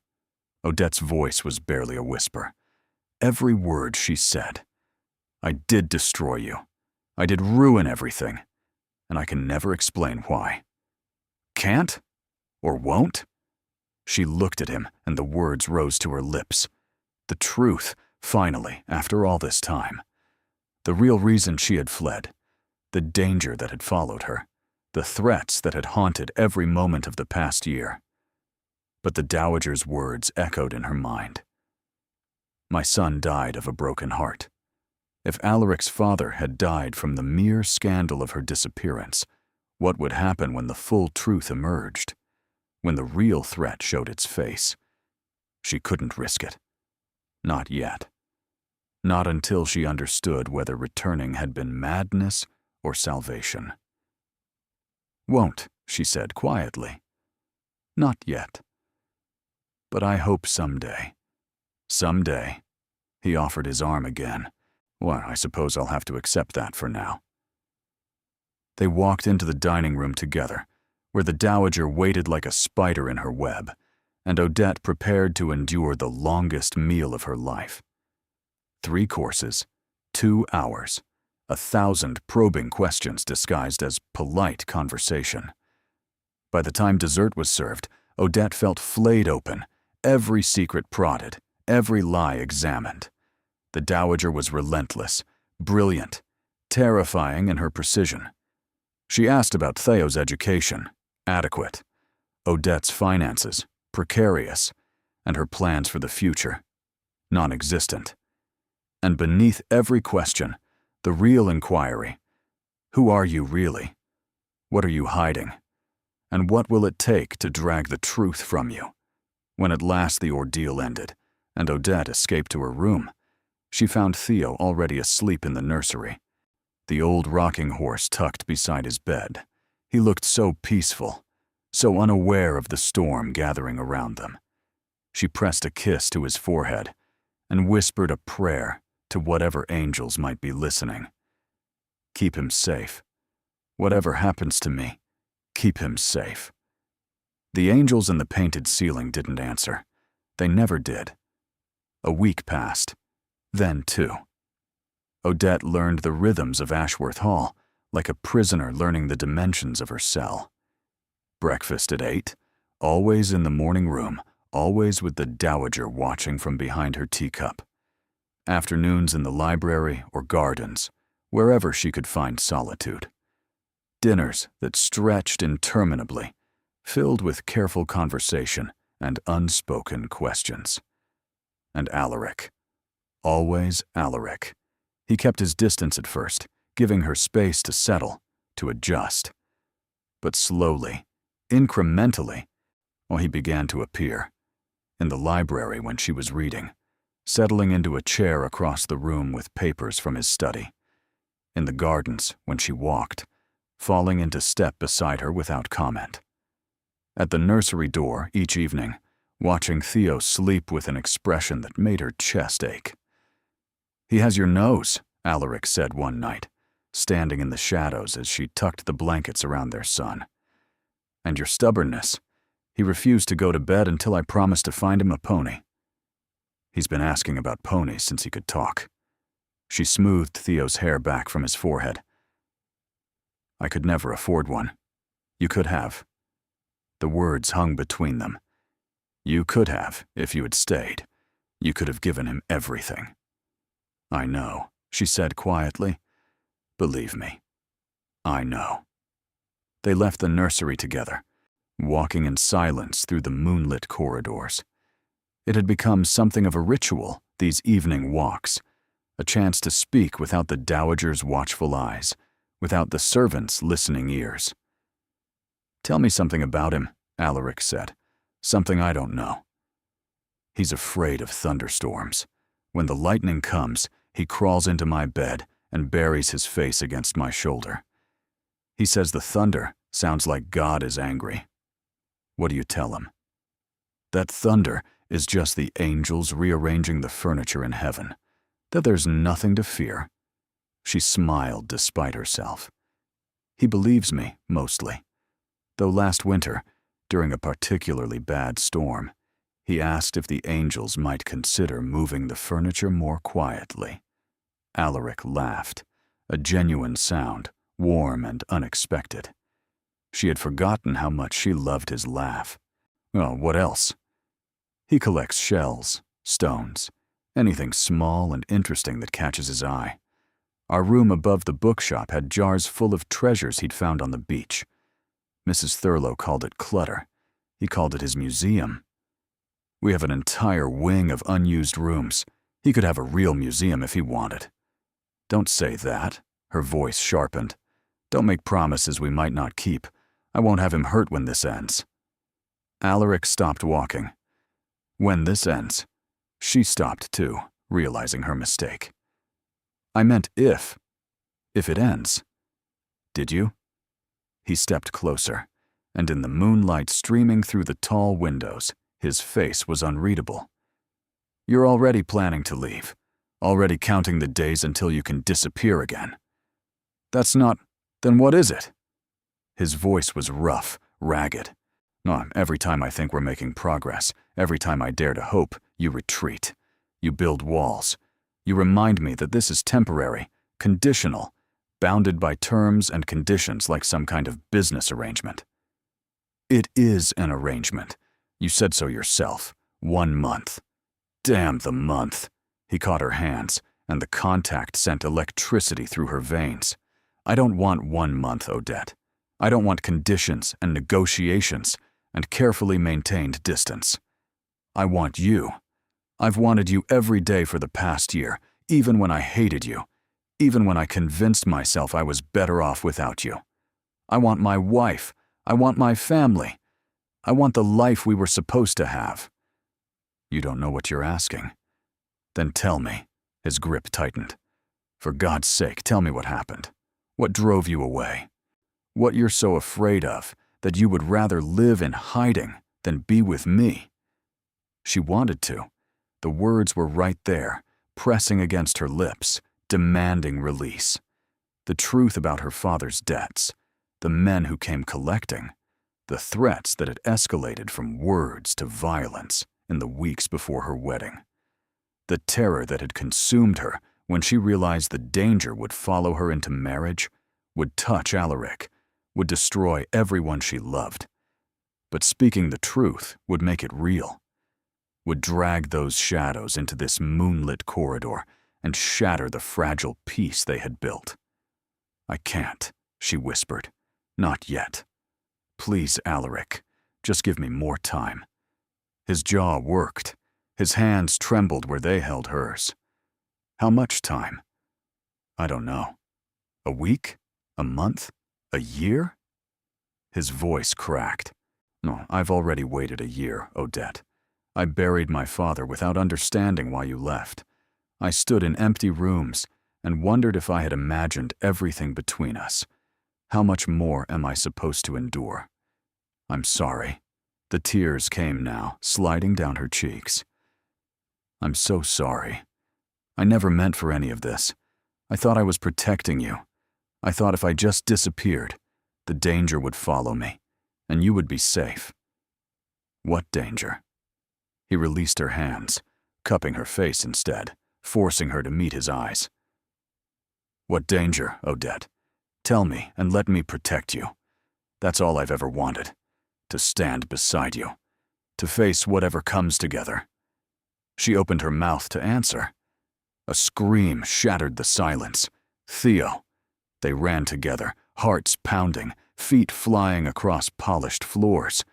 Odette's voice was barely a whisper. Every word she said. I did destroy you. I did ruin everything. And I can never explain why. Can't? Or won't? She looked at him, and the words rose to her lips. The truth, finally, after all this time. The real reason she had fled. The danger that had followed her. The threats that had haunted every moment of the past year. But the dowager's words echoed in her mind. My son died of a broken heart. If Alaric's father had died from the mere scandal of her disappearance, what would happen when the full truth emerged? When the real threat showed its face? She couldn't risk it. Not yet. Not until she understood whether returning had been madness or salvation. Won't, she said quietly. Not yet. But I hope someday. Someday. He offered his arm again. Well, I suppose I'll have to accept that for now. They walked into the dining room together, where the dowager waited like a spider in her web, and Odette prepared to endure the longest meal of her life. 3 courses, 2 hours, 1,000 probing questions disguised as polite conversation. By the time dessert was served, Odette felt flayed open, every secret prodded, every lie examined. The dowager was relentless, brilliant, terrifying in her precision. She asked about Theo's education, adequate, Odette's finances, precarious, and her plans for the future, non-existent. And beneath every question, the real inquiry, who are you really? What are you hiding? And what will it take to drag the truth from you? When at last the ordeal ended, and Odette escaped to her room, she found Theo already asleep in the nursery, the old rocking horse tucked beside his bed. He looked so peaceful, so unaware of the storm gathering around them. She pressed a kiss to his forehead and whispered a prayer to whatever angels might be listening. Keep him safe. Whatever happens to me, keep him safe. The angels in the painted ceiling didn't answer. They never did. A week passed. Then 2. Odette learned the rhythms of Ashworth Hall, like a prisoner learning the dimensions of her cell. Breakfast at 8, always in the morning room, always with the dowager watching from behind her teacup. Afternoons in the library or gardens, wherever she could find solitude. Dinners that stretched interminably, filled with careful conversation and unspoken questions. And Alaric. Always Alaric. He kept his distance at first, giving her space to settle, to adjust. But slowly, incrementally, he began to appear. In the library when she was reading, settling into a chair across the room with papers from his study. In the gardens when she walked, falling into step beside her without comment. At the nursery door each evening, watching Theo sleep with an expression that made her chest ache. He has your nose, Alaric said one night, standing in the shadows as she tucked the blankets around their son. And your stubbornness. He refused to go to bed until I promised to find him a pony. He's been asking about ponies since he could talk. She smoothed Theo's hair back from his forehead. I could never afford one. You could have. The words hung between them. You could have, if you had stayed. You could have given him everything. I know, she said quietly. Believe me, I know. They left the nursery together, walking in silence through the moonlit corridors. It had become something of a ritual, these evening walks, a chance to speak without the dowager's watchful eyes, without the servant's listening ears. Tell me something about him, Alaric said, something I don't know. He's afraid of thunderstorms. When the lightning comes, he crawls into my bed and buries his face against my shoulder. He says the thunder sounds like God is angry. What do you tell him? That thunder is just the angels rearranging the furniture in heaven, that there's nothing to fear. She smiled despite herself. He believes me, mostly. Though last winter, during a particularly bad storm, he asked if the angels might consider moving the furniture more quietly. Alaric laughed, a genuine sound, warm and unexpected. She had forgotten how much she loved his laugh. Well, what else? He collects shells, stones, anything small and interesting that catches his eye. Our room above the bookshop had jars full of treasures he'd found on the beach. Mrs. Thurlow called it clutter. He called it his museum. We have an entire wing of unused rooms. He could have a real museum if he wanted. Don't say that, her voice sharpened. Don't make promises we might not keep. I won't have him hurt when this ends. Alaric stopped walking. When this ends. She stopped too, realizing her mistake. I meant if it ends. Did you? He stepped closer, and in the moonlight streaming through the tall windows, his face was unreadable. You're already planning to leave, already counting the days until you can disappear again. That's not, then what is it? His voice was rough, ragged. Every time I think we're making progress, every time I dare to hope, you retreat. You build walls. You remind me that this is temporary, conditional, bounded by terms and conditions like some kind of business arrangement. It is an arrangement. You said so yourself. 1 month. Damn the month. He caught her hands, and the contact sent electricity through her veins. I don't want 1 month, Odette. I don't want conditions and negotiations and carefully maintained distance. I want you. I've wanted you every day for the past year, even when I hated you, even when I convinced myself I was better off without you. I want my wife. I want my family. I want the life we were supposed to have. You don't know what you're asking. Then tell me. His grip tightened. For God's sake, tell me what happened. What drove you away? What you're so afraid of that you would rather live in hiding than be with me? She wanted to. The words were right there, pressing against her lips, demanding release. The truth about her father's debts, the men who came collecting, the threats that had escalated from words to violence in the weeks before her wedding. The terror that had consumed her when she realized the danger would follow her into marriage, would touch Alaric, would destroy everyone she loved. But speaking the truth would make it real, would drag those shadows into this moonlit corridor and shatter the fragile peace they had built. I can't, she whispered. Not yet. Please, Alaric, just give me more time. His jaw worked. His hands trembled where they held hers. How much time? I don't know. A week? A month? A year? His voice cracked. No, I've already waited a year, Odette. I buried my father without understanding why you left. I stood in empty rooms and wondered if I had imagined everything between us. How much more am I supposed to endure? I'm sorry. The tears came now, sliding down her cheeks. I'm so sorry. I never meant for any of this. I thought I was protecting you. I thought if I just disappeared, the danger would follow me, and you would be safe. What danger? He released her hands, cupping her face instead, forcing her to meet his eyes. What danger, Odette? Tell me and let me protect you. That's all I've ever wanted. To stand beside you. To face whatever comes together. She opened her mouth to answer. A scream shattered the silence. Theo. They ran together, hearts pounding, feet flying across polished floors.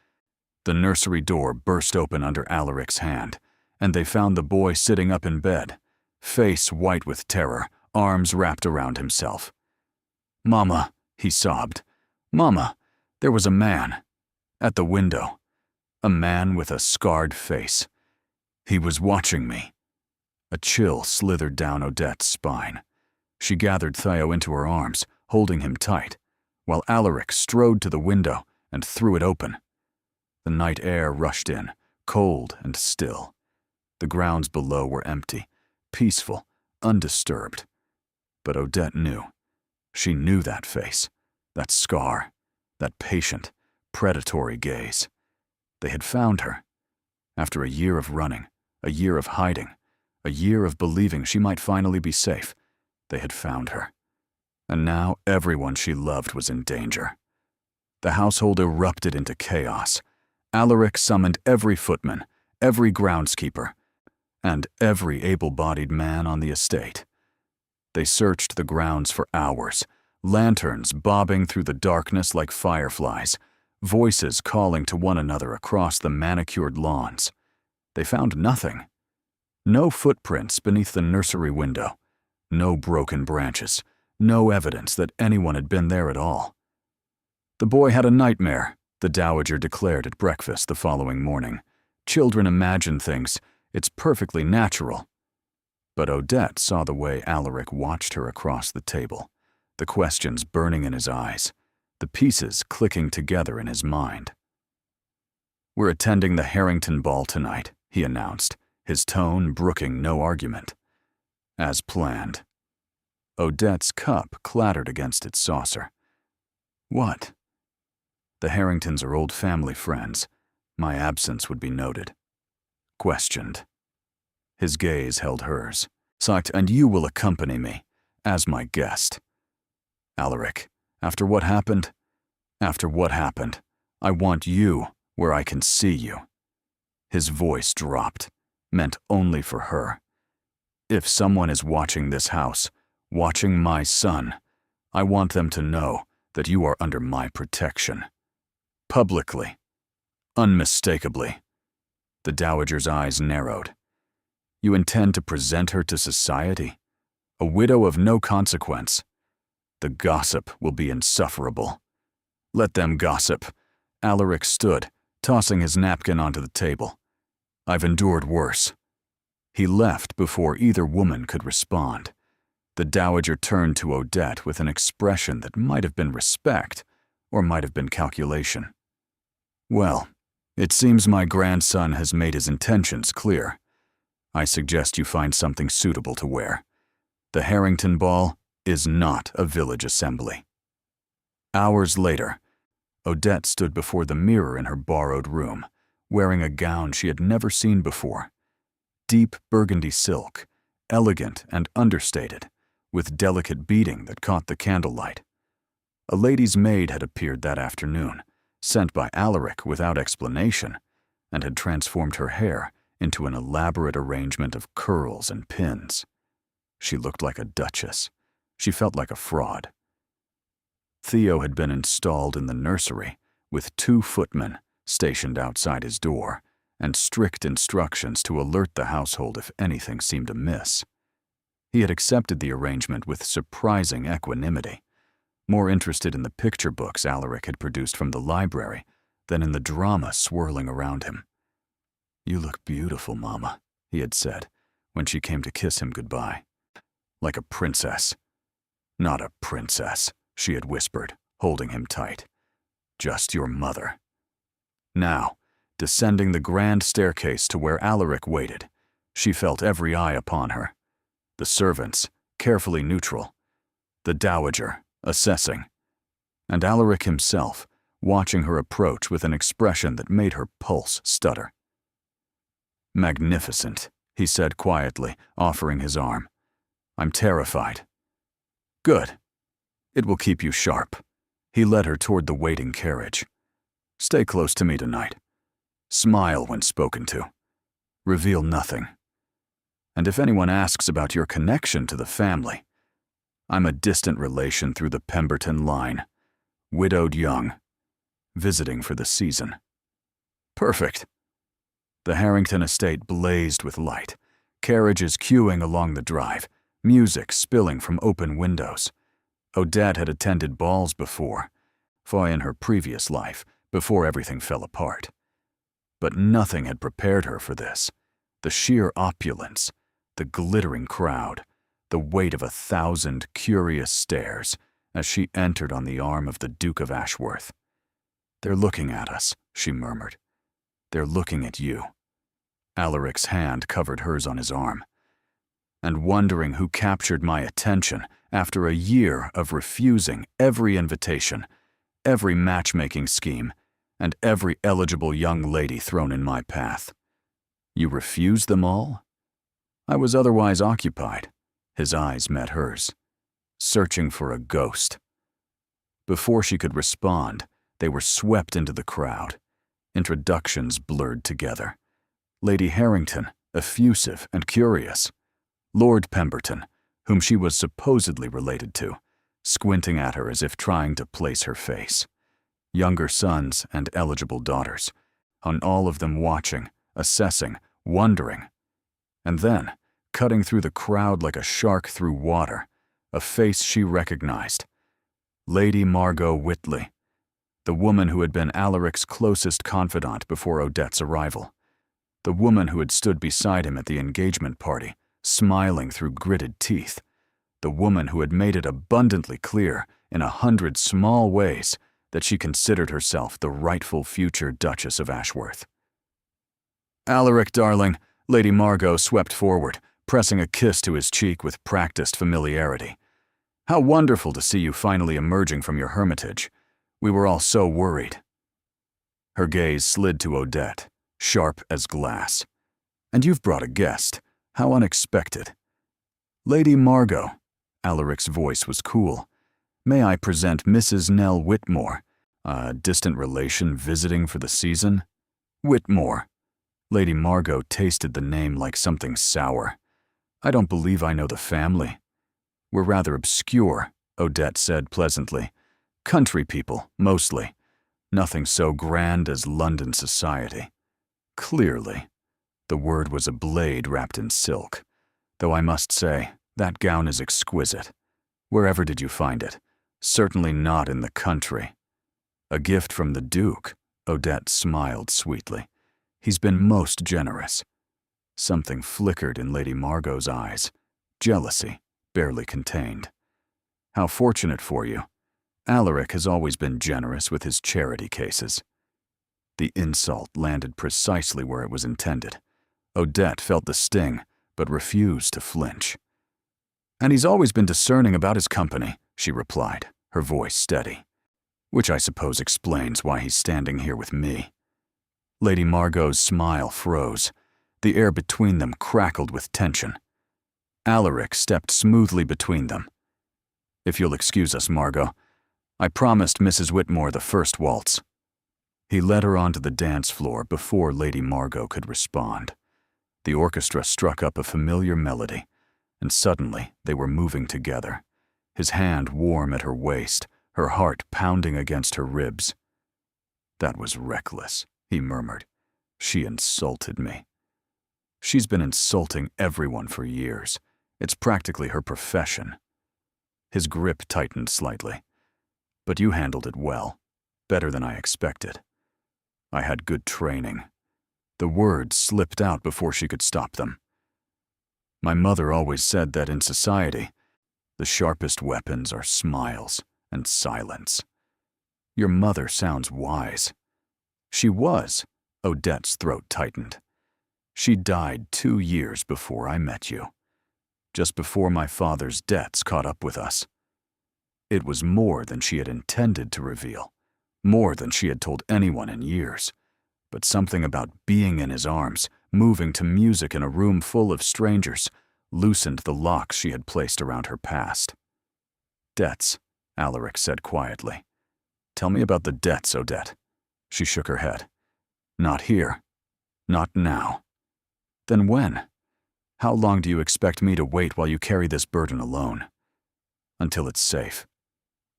The nursery door burst open under Alaric's hand, and they found the boy sitting up in bed, face white with terror, arms wrapped around himself. Mama, he sobbed. Mama, there was a man. At the window. A man with a scarred face. He was watching me. A chill slithered down Odette's spine. She gathered Theo into her arms, holding him tight, while Alaric strode to the window and threw it open. The night air rushed in, cold and still. The grounds below were empty, peaceful, undisturbed. But Odette knew. She knew that face, that scar, that patient, predatory gaze. They had found her. After a year of running, a year of hiding, a year of believing she might finally be safe, they had found her. And now everyone she loved was in danger. The household erupted into chaos. Alaric summoned every footman, every groundskeeper, and every able-bodied man on the estate. They searched the grounds for hours, lanterns bobbing through the darkness like fireflies, voices calling to one another across the manicured lawns. They found nothing. No footprints beneath the nursery window, no broken branches, no evidence that anyone had been there at all. The boy had a nightmare, the dowager declared at breakfast the following morning. Children imagine things. It's perfectly natural. But Odette saw the way Alaric watched her across the table, the questions burning in his eyes, the pieces clicking together in his mind. "We're attending the Harrington ball tonight," he announced, his tone brooking no argument. "As planned." Odette's cup clattered against its saucer. "What?" "The Harringtons are old family friends. My absence would be noted." Questioned. His gaze held hers. "Sagt, and you will accompany me, as my guest." "Alaric, after what happened, I want you where I can see you." His voice dropped, meant only for her. "If someone is watching this house, watching my son, I want them to know that you are under my protection. Publicly. Unmistakably." The dowager's eyes narrowed. "You intend to present her to society? A widow of no consequence? The gossip will be insufferable." "Let them gossip." Alaric stood, tossing his napkin onto the table. "I've endured worse." He left before either woman could respond. The dowager turned to Odette with an expression that might have been respect or might have been calculation. "Well, it seems my grandson has made his intentions clear. I suggest you find something suitable to wear. The Harrington ball is not a village assembly." Hours later, Odette stood before the mirror in her borrowed room, wearing a gown she had never seen before. Deep burgundy silk, elegant and understated, with delicate beading that caught the candlelight. A lady's maid had appeared that afternoon, sent by Alaric without explanation, and had transformed her hair into an elaborate arrangement of curls and pins. She looked like a duchess. She felt like a fraud. Theo had been installed in the nursery, with 2 footmen stationed outside his door, and strict instructions to alert the household if anything seemed amiss. He had accepted the arrangement with surprising equanimity, more interested in the picture books Alaric had produced from the library than in the drama swirling around him. "You look beautiful, Mama," he had said, when she came to kiss him goodbye. "Like a princess." "Not a princess," she had whispered, holding him tight. "Just your mother." Now, descending the grand staircase to where Alaric waited, she felt every eye upon her. The servants, carefully neutral. The dowager, assessing. And Alaric himself, watching her approach with an expression that made her pulse stutter. "Magnificent," he said quietly, offering his arm. "I'm terrified." "Good. It will keep you sharp." He led her toward the waiting carriage. "Stay close to me tonight. Smile when spoken to. Reveal nothing. And if anyone asks about your connection to the family, I'm a distant relation through the Pemberton line, widowed young, visiting for the season." "Perfect." The Harrington estate blazed with light, carriages queuing along the drive, music spilling from open windows. Odette had attended balls before, in her previous life, before everything fell apart. But nothing had prepared her for this. The sheer opulence, the glittering crowd, the weight of 1,000 curious stares as she entered on the arm of the Duke of Ashworth. "They're looking at us," she murmured. "They're looking at you." Alaric's hand covered hers on his arm. "And wondering who captured my attention after a year of refusing every invitation, every matchmaking scheme, and every eligible young lady thrown in my path. You refused them all? I was otherwise occupied. His eyes met hers, searching for a ghost. Before she could respond, they were swept into the crowd. Introductions blurred together. Lady Harrington, effusive and curious. Lord Pemberton, whom she was supposedly related to, squinting at her as if trying to place her face. Younger sons and eligible daughters, on all of them watching, assessing, wondering. And then, cutting through the crowd like a shark through water, a face she recognized. Lady Margot Whitley, the woman who had been Alaric's closest confidant before Odette's arrival. The woman who had stood beside him at the engagement party, smiling through gritted teeth. The woman who had made it abundantly clear, in 100 small ways, that she considered herself the rightful future Duchess of Ashworth. "Alaric, darling," Lady Margot swept forward, pressing a kiss to his cheek with practiced familiarity. "How wonderful to see you finally emerging from your hermitage. We were all so worried." Her gaze slid to Odette, sharp as glass. "And you've brought a guest. How unexpected." "Lady Margot," Alaric's voice was cool. "May I present Mrs. Nell Whitmore, a distant relation visiting for the season?" "Whitmore." Lady Margot tasted the name like something sour. "I don't believe I know the family." "We're rather obscure," Odette said pleasantly. "Country people, mostly. Nothing so grand as London society." "Clearly." The word was a blade wrapped in silk. "Though I must say, that gown is exquisite. Wherever did you find it? Certainly not in the country." "A gift from the Duke," Odette smiled sweetly. "He's been most generous." Something flickered in Lady Margot's eyes. Jealousy, barely contained. "How fortunate for you. Alaric has always been generous with his charity cases." The insult landed precisely where it was intended. Odette felt the sting, but refused to flinch. "And he's always been discerning about his company," she replied, her voice steady. "Which I suppose explains why he's standing here with me." Lady Margot's smile froze. The air between them crackled with tension. Alaric stepped smoothly between them. "If you'll excuse us, Margot, I promised Mrs. Whitmore the first waltz." He led her onto the dance floor before Lady Margot could respond. The orchestra struck up a familiar melody, and suddenly they were moving together, his hand warm at her waist, her heart pounding against her ribs. "That was reckless," he murmured. "She insulted me." "She's been insulting everyone for years. It's practically her profession." His grip tightened slightly. "But you handled it well, better than I expected." "I had good training." The words slipped out before she could stop them. "My mother always said that in society, the sharpest weapons are smiles and silence." "Your mother sounds wise." "She was." Odette's throat tightened. "She died 2 years before I met you. Just before my father's debts caught up with us." It was more than she had intended to reveal, more than she had told anyone in years. But something about being in his arms, moving to music in a room full of strangers, loosened the locks she had placed around her past. "Debts," Alaric said quietly. "Tell me about the debts, Odette." She shook her head. "Not here. Not now." "Then when? How long do you expect me to wait while you carry this burden alone?" "Until it's safe."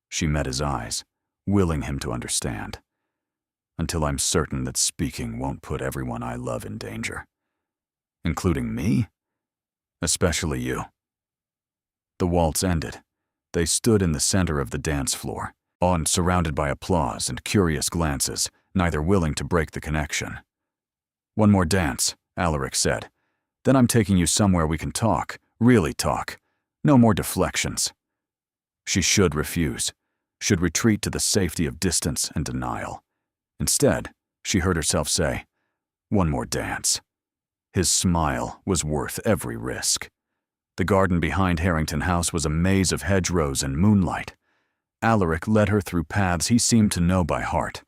She met his eyes, willing him to understand. "Until I'm certain that speaking won't put everyone I love in danger." "Including me?" "Especially you." The waltz ended. They stood in the center of the dance floor, surrounded by applause and curious glances, neither willing to break the connection. "One more dance," Alaric said. "Then I'm taking you somewhere we can talk, really talk. No more deflections." She should refuse, should retreat to the safety of distance and denial. Instead, she heard herself say, "One more dance." His smile was worth every risk. The garden behind Harrington House was a maze of hedgerows and moonlight. Alaric led her through paths he seemed to know by heart,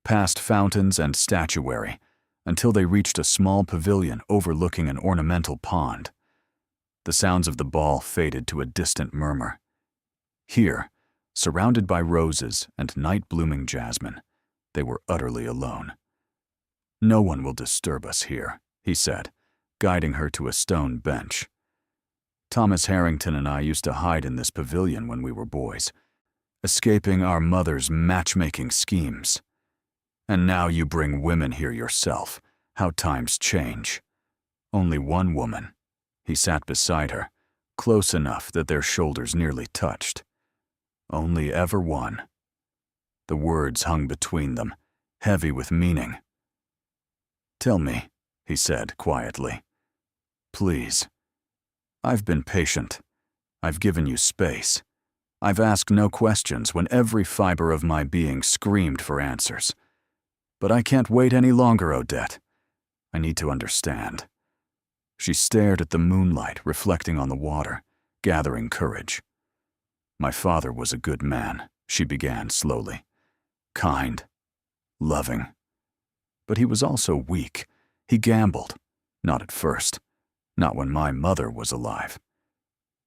past fountains and statuary, until they reached a small pavilion overlooking an ornamental pond. The sounds of the ball faded to a distant murmur. Here, surrounded by roses and night-blooming jasmine, they were utterly alone. "No one will disturb us here," he said, guiding her to a stone bench. "Thomas Harrington and I used to hide in this pavilion when we were boys, escaping our mother's matchmaking schemes. And now you bring women here yourself. How times change. Only one woman." He sat beside her, close enough that their shoulders nearly touched. "Only ever one." The words hung between them, heavy with meaning. "Tell me," he said quietly. "Please. I've been patient. I've given you space. I've asked no questions when every fiber of my being screamed for answers. But I can't wait any longer, Odette. I need to understand." She stared at the moonlight reflecting on the water, gathering courage. "My father was a good man," she began slowly. "Kind, loving. But he was also weak. He gambled. Not at first. Not when my mother was alive.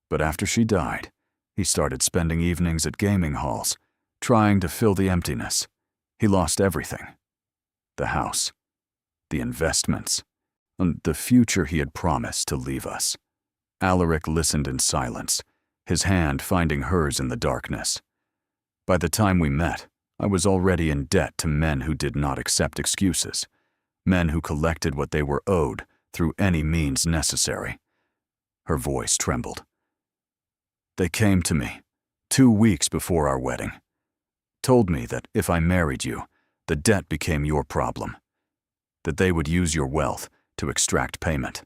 But after she died, he started spending evenings at gaming halls, trying to fill the emptiness. He lost everything. The house, the investments, and the future he had promised to leave us." Alaric listened in silence, his hand finding hers in the darkness. "By the time we met, I was already in debt to men who did not accept excuses, men who collected what they were owed through any means necessary." Her voice trembled. "They came to me 2 weeks before our wedding, told me that if I married you, the debt became your problem, that they would use your wealth to extract payment.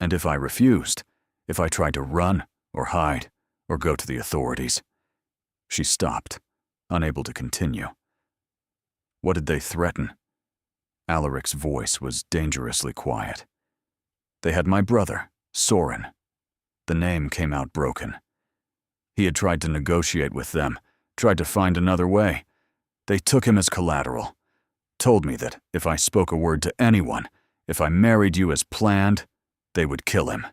And if I refused, if I tried to run or hide or go to the authorities." She stopped, unable to continue. "What did they threaten?" Alaric's voice was dangerously quiet. "They had my brother, Soren." The name came out broken. "He had tried to negotiate with them, tried to find another way. They took him as collateral, told me that if I spoke a word to anyone, if I married you as planned, they would kill him.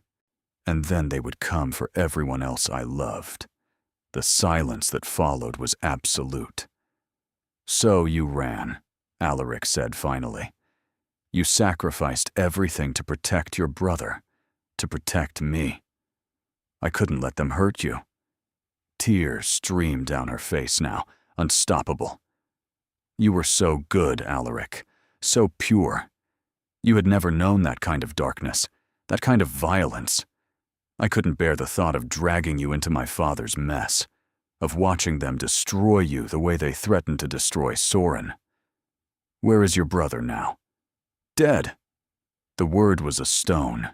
And then they would come for everyone else I loved. The silence that followed was absolute." "So you ran," Alaric said finally. "You sacrificed everything to protect your brother, to protect me. I couldn't let them hurt you." Tears streamed down her face now, unstoppable. "You were so good, Alaric, so pure. You had never known that kind of darkness, that kind of violence. I couldn't bear the thought of dragging you into my father's mess, of watching them destroy you the way they threatened to destroy Soren. Where is your brother now?" "Dead." The word was a stone.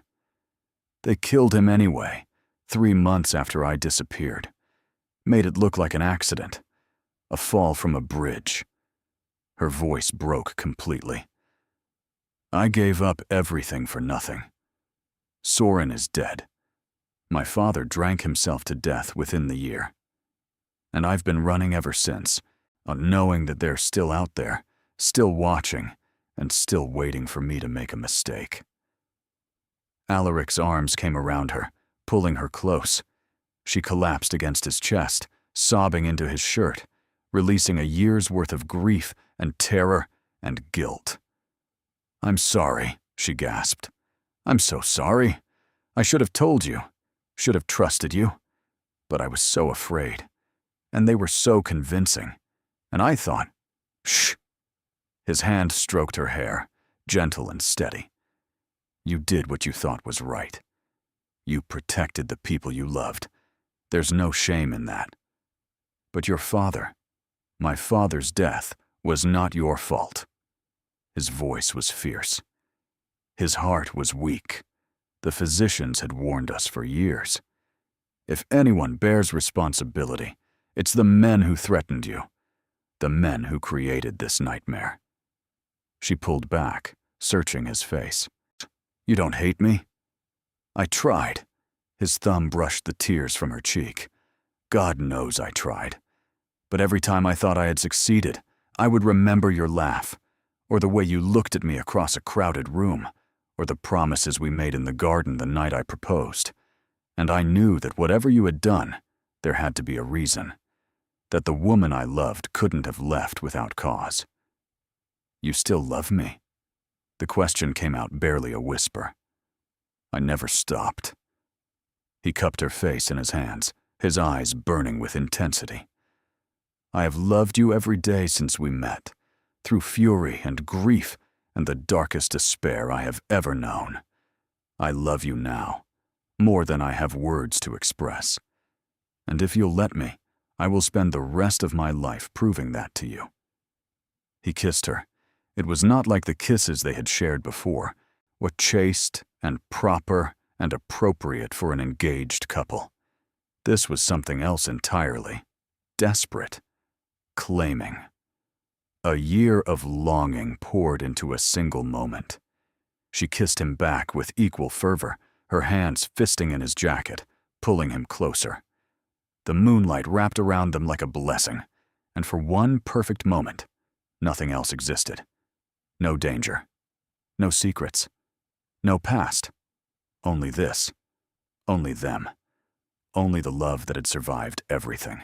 "They killed him anyway, 3 months after I disappeared. Made it look like an accident, a fall from a bridge." Her voice broke completely. "I gave up everything for nothing. Soren is dead. My father drank himself to death within the year. And I've been running ever since, knowing that they're still out there, still watching, and still waiting for me to make a mistake." Alaric's arms came around her, pulling her close. She collapsed against his chest, sobbing into his shirt, releasing a year's worth of grief and terror and guilt. "I'm sorry," she gasped. "I'm so sorry. I should have told you, should have trusted you. But I was so afraid. And they were so convincing. And I thought, shh." His hand stroked her hair, gentle and steady. "You did what you thought was right. You protected the people you loved. There's no shame in that. But your father, my father's death, was not your fault." His voice was fierce. His heart was weak. The physicians had warned us for years. If anyone bears responsibility, it's the men who threatened you, the men who created this nightmare. She pulled back, searching his face. "You don't hate me?" "I tried." His thumb brushed the tears from her cheek. God knows I tried. But every time I thought I had succeeded, I would remember your laugh, or the way you looked at me across a crowded room, or the promises we made in the garden the night I proposed. And I knew that whatever you had done, there had to be a reason. That the woman I loved couldn't have left without cause. You still love me? The question came out barely a whisper. I never stopped. He cupped her face in his hands, his eyes burning with intensity. I have loved you every day since we met, through fury and grief and the darkest despair I have ever known. I love you now, more than I have words to express. And if you'll let me, I will spend the rest of my life proving that to you. He kissed her. It was not like the kisses they had shared before, what chaste and proper and appropriate for an engaged couple. This was something else entirely. Desperate. Claiming. A year of longing poured into a single moment. She kissed him back with equal fervor, her hands fisting in his jacket, pulling him closer. The moonlight wrapped around them like a blessing, and for one perfect moment, nothing else existed. No danger. No secrets. No past. Only this. Only them. Only the love that had survived everything.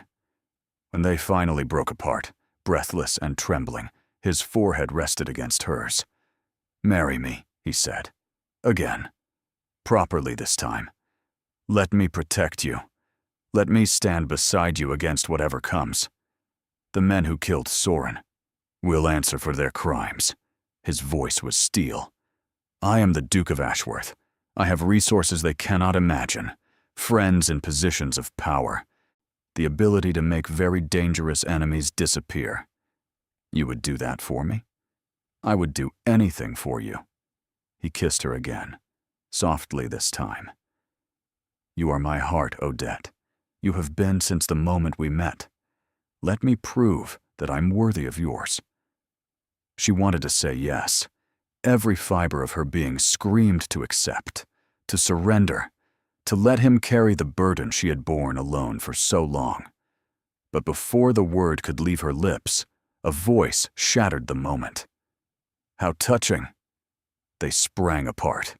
When they finally broke apart, breathless and trembling, his forehead rested against hers. Marry me, he said. Again. Properly this time. Let me protect you. Let me stand beside you against whatever comes. The men who killed Soren will answer for their crimes. His voice was steel. I am the Duke of Ashworth. I have resources they cannot imagine, friends in positions of power, the ability to make very dangerous enemies disappear. You would do that for me? I would do anything for you. He kissed her again, softly this time. You are my heart, Odette. You have been since the moment we met. Let me prove that I'm worthy of yours. She wanted to say yes. Every fiber of her being screamed to accept, to surrender, to let him carry the burden she had borne alone for so long. But before the word could leave her lips, a voice shattered the moment. How touching! They sprang apart.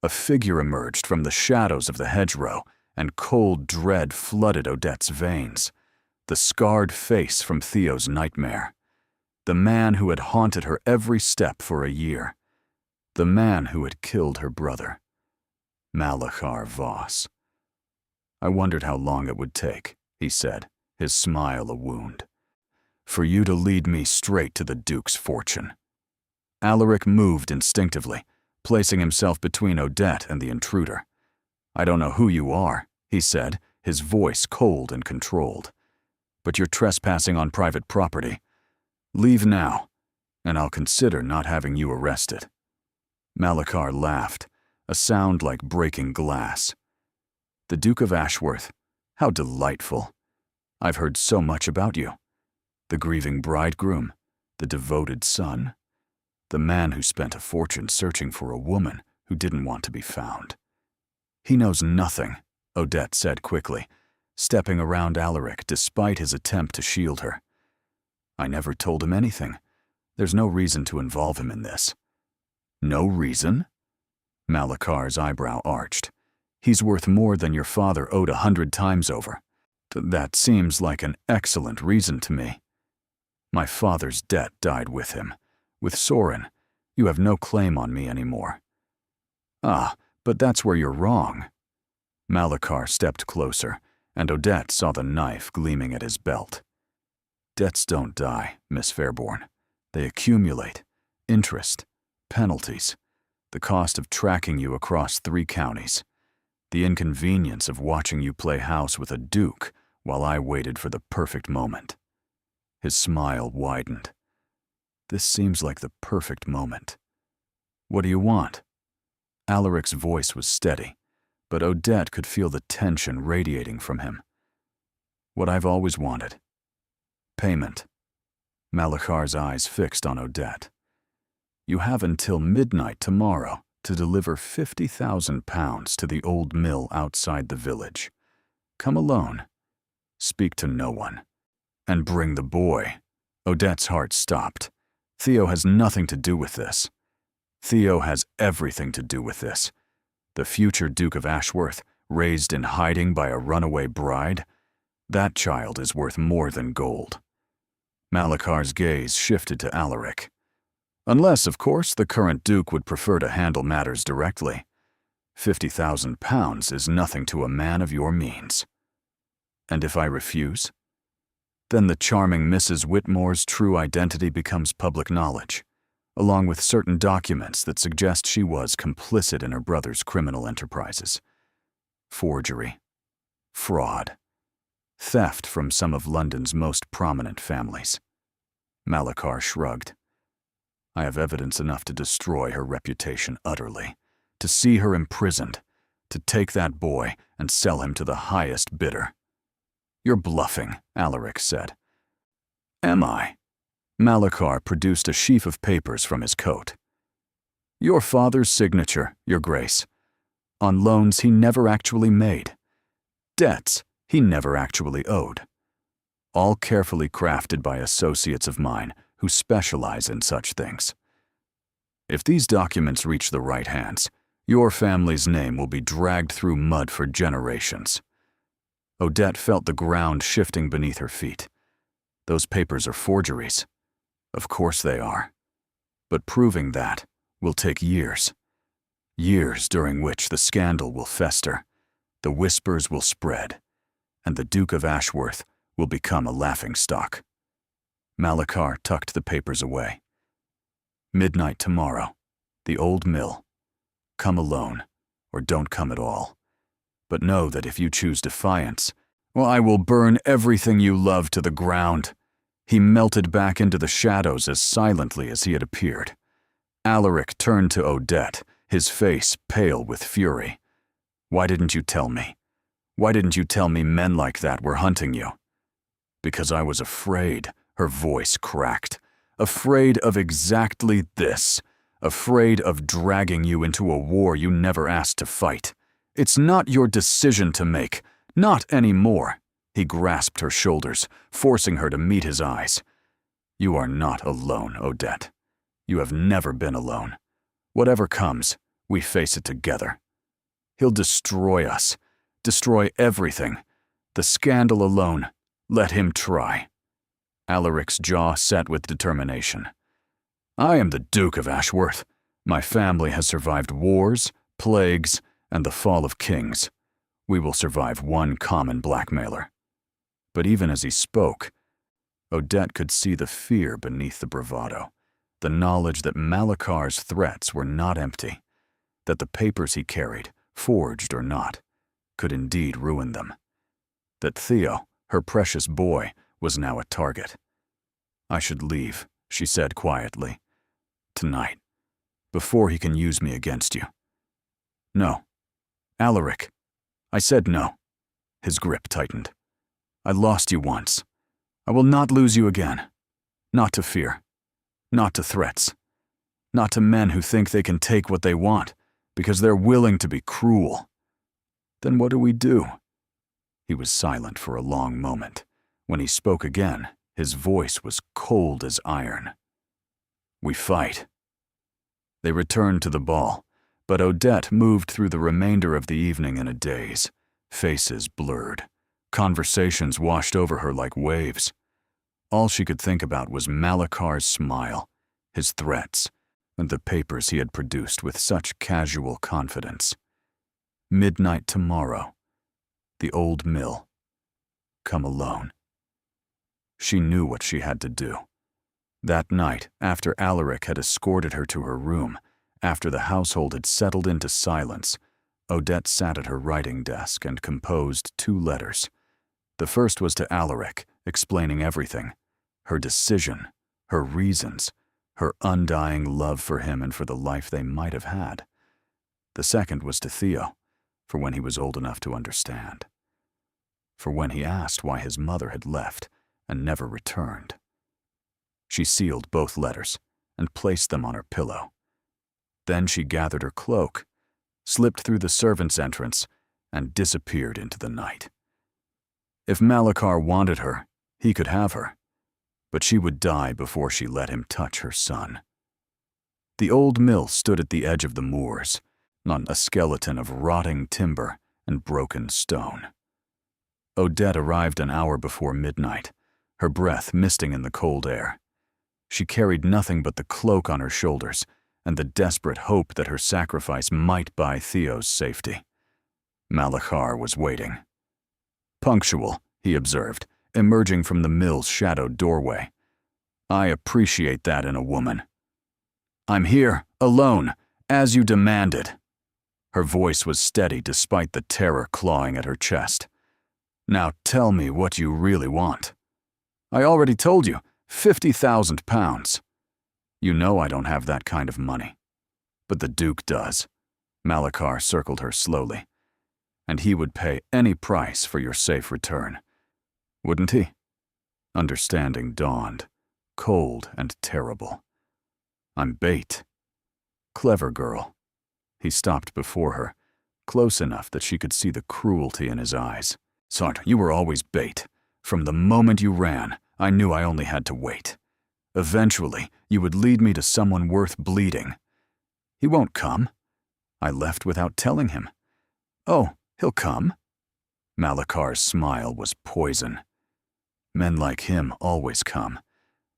A figure emerged from the shadows of the hedgerow, and cold dread flooded Odette's veins. The scarred face from Theo's nightmare. The man who had haunted her every step for a year. The man who had killed her brother. Malachar Voss. I wondered how long it would take, he said, his smile a wound, for you to lead me straight to the Duke's fortune. Alaric moved instinctively, placing himself between Odette and the intruder. I don't know who you are, he said, his voice cold and controlled. But you're trespassing on private property. Leave now, and I'll consider not having you arrested. Malachar laughed, a sound like breaking glass. The Duke of Ashworth, how delightful. I've heard so much about you. The grieving bridegroom, the devoted son, the man who spent a fortune searching for a woman who didn't want to be found. He knows nothing, Odette said quickly, stepping around Alaric despite his attempt to shield her. I never told him anything. There's no reason to involve him in this. No reason? Malachar's eyebrow arched. He's worth more than your father owed 100 times over. That seems like an excellent reason to me. My father's debt died with him. With Soren, you have no claim on me anymore. Ah, but that's where you're wrong. Malachar stepped closer, and Odette saw the knife gleaming at his belt. Debts don't die, Miss Fairborn. They accumulate. Interest, penalties, the cost of tracking you across 3 counties, the inconvenience of watching you play house with a duke while I waited for the perfect moment. His smile widened. This seems like the perfect moment. What do you want? Alaric's voice was steady, but Odette could feel the tension radiating from him. What I've always wanted. Payment. Malachar's eyes fixed on Odette. You have until midnight tomorrow to deliver £50,000 to the old mill outside the village. Come alone. Speak to no one. And bring the boy. Odette's heart stopped. Theo has nothing to do with this. Theo has everything to do with this. The future Duke of Ashworth, raised in hiding by a runaway bride, that child is worth more than gold. Malakar's gaze shifted to Alaric. Unless, of course, the current Duke would prefer to handle matters directly. £50,000 is nothing to a man of your means. And if I refuse? Then the charming Mrs. Whitmore's true identity becomes public knowledge, along with certain documents that suggest she was complicit in her brother's criminal enterprises. Forgery, fraud, theft from some of London's most prominent families. Malakar shrugged. I have evidence enough to destroy her reputation utterly, to see her imprisoned, to take that boy and sell him to the highest bidder. You're bluffing, Alaric said. Am I? Malakar produced a sheaf of papers from his coat. Your father's signature, Your Grace. On loans he never actually made. Debts he never actually owed. All carefully crafted by associates of mine who specialize in such things. If these documents reach the right hands, your family's name will be dragged through mud for generations. Odette felt the ground shifting beneath her feet. Those papers are forgeries. Of course they are. But proving that will take years. Years during which the scandal will fester, the whispers will spread, and the Duke of Ashworth will become a laughingstock. Malakar tucked the papers away. Midnight tomorrow, the old mill. Come alone, or don't come at all. But know that if you choose defiance, well, I will burn everything you love to the ground. He melted back into the shadows as silently as he had appeared. Alaric turned to Odette, his face pale with fury. Why didn't you tell me? Why didn't you tell me men like that were hunting you? Because I was afraid, her voice cracked. Afraid of exactly this. Afraid of dragging you into a war you never asked to fight. It's not your decision to make. Not anymore. He grasped her shoulders, forcing her to meet his eyes. You are not alone, Odette. You have never been alone. Whatever comes, we face it together. He'll destroy us. Destroy everything. The scandal alone. Let him try. Alaric's jaw set with determination. I am the Duke of Ashworth. My family has survived wars, plagues, and the fall of kings. We will survive one common blackmailer. But even as he spoke, Odette could see the fear beneath the bravado, the knowledge that Malakar's threats were not empty, that the papers he carried, forged or not, could indeed ruin them, that Theo, her precious boy, was now a target. I should leave, she said quietly. Tonight, before he can use me against you. No. Alaric. I said no. His grip tightened. I lost you once. I will not lose you again. Not to fear. Not to threats. Not to men who think they can take what they want because they're willing to be cruel. Then what do we do? He was silent for a long moment. When he spoke again, his voice was cold as iron. We fight. They returned to the ball, but Odette moved through the remainder of the evening in a daze. Faces blurred. Conversations washed over her like waves. All she could think about was Malakar's smile, his threats, and the papers he had produced with such casual confidence. Midnight tomorrow. The old mill. Come alone. She knew what she had to do. That night, after Alaric had escorted her to her room, after the household had settled into silence, Odette sat at her writing desk and composed 2 letters. The first was to Alaric, explaining everything, her decision, her reasons, her undying love for him and for the life they might have had. The second was to Theo, for when he was old enough to understand. For when he asked why his mother had left and never returned. She sealed both letters and placed them on her pillow. Then she gathered her cloak, slipped through the servants' entrance, and disappeared into the night. If Malachar wanted her, he could have her, but she would die before she let him touch her son. The old mill stood at the edge of the moors, not a skeleton of rotting timber and broken stone. Odette arrived an hour before midnight, her breath misting in the cold air. She carried nothing but the cloak on her shoulders and the desperate hope that her sacrifice might buy Theo's safety. Malachar was waiting. Punctual, he observed, emerging from the mill's shadowed doorway. I appreciate that in a woman. I'm here, alone, as you demanded. Her voice was steady despite the terror clawing at her chest. Now tell me what you really want. I already told you, 50,000 pounds. You know I don't have that kind of money. But the Duke does. Malachar circled her slowly. And he would pay any price for your safe return. Wouldn't he? Understanding dawned, cold and terrible. I'm bait. Clever girl. He stopped before her, close enough that she could see the cruelty in his eyes. Sart, you were always bait. From the moment you ran, I knew I only had to wait. Eventually, you would lead me to someone worth bleeding. He won't come. I left without telling him. Oh, he'll come. Malachar's smile was poison. Men like him always come.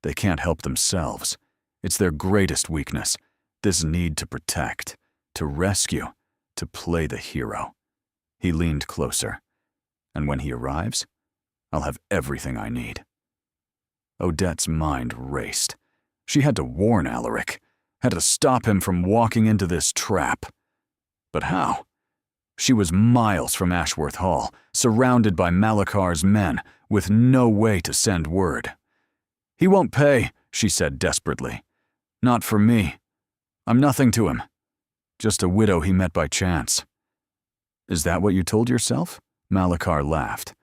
They can't help themselves. It's their greatest weakness, this need to protect, to rescue, to play the hero. He leaned closer. And when he arrives, I'll have everything I need. Odette's mind raced. She had to warn Alaric, had to stop him from walking into this trap. But how? She was miles from Ashworth Hall, surrounded by Malachar's men, with no way to send word. He won't pay, she said desperately. Not for me. I'm nothing to him. Just a widow he met by chance. Is that what you told yourself? Malachar laughed.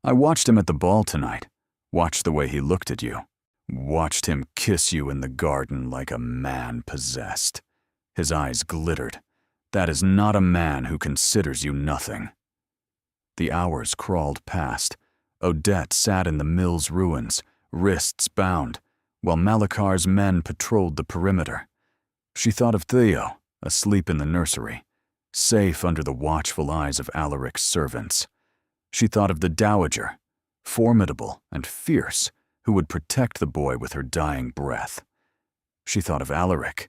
I watched him at the ball tonight. Watched the way he looked at you. Watched him kiss you in the garden like a man possessed. His eyes glittered. That is not a man who considers you nothing. The hours crawled past. Odette sat in the mill's ruins, wrists bound, while Malachar's men patrolled the perimeter. She thought of Theo, asleep in the nursery, safe under the watchful eyes of Alaric's servants. She thought of the dowager, formidable and fierce, who would protect the boy with her dying breath. She thought of Alaric.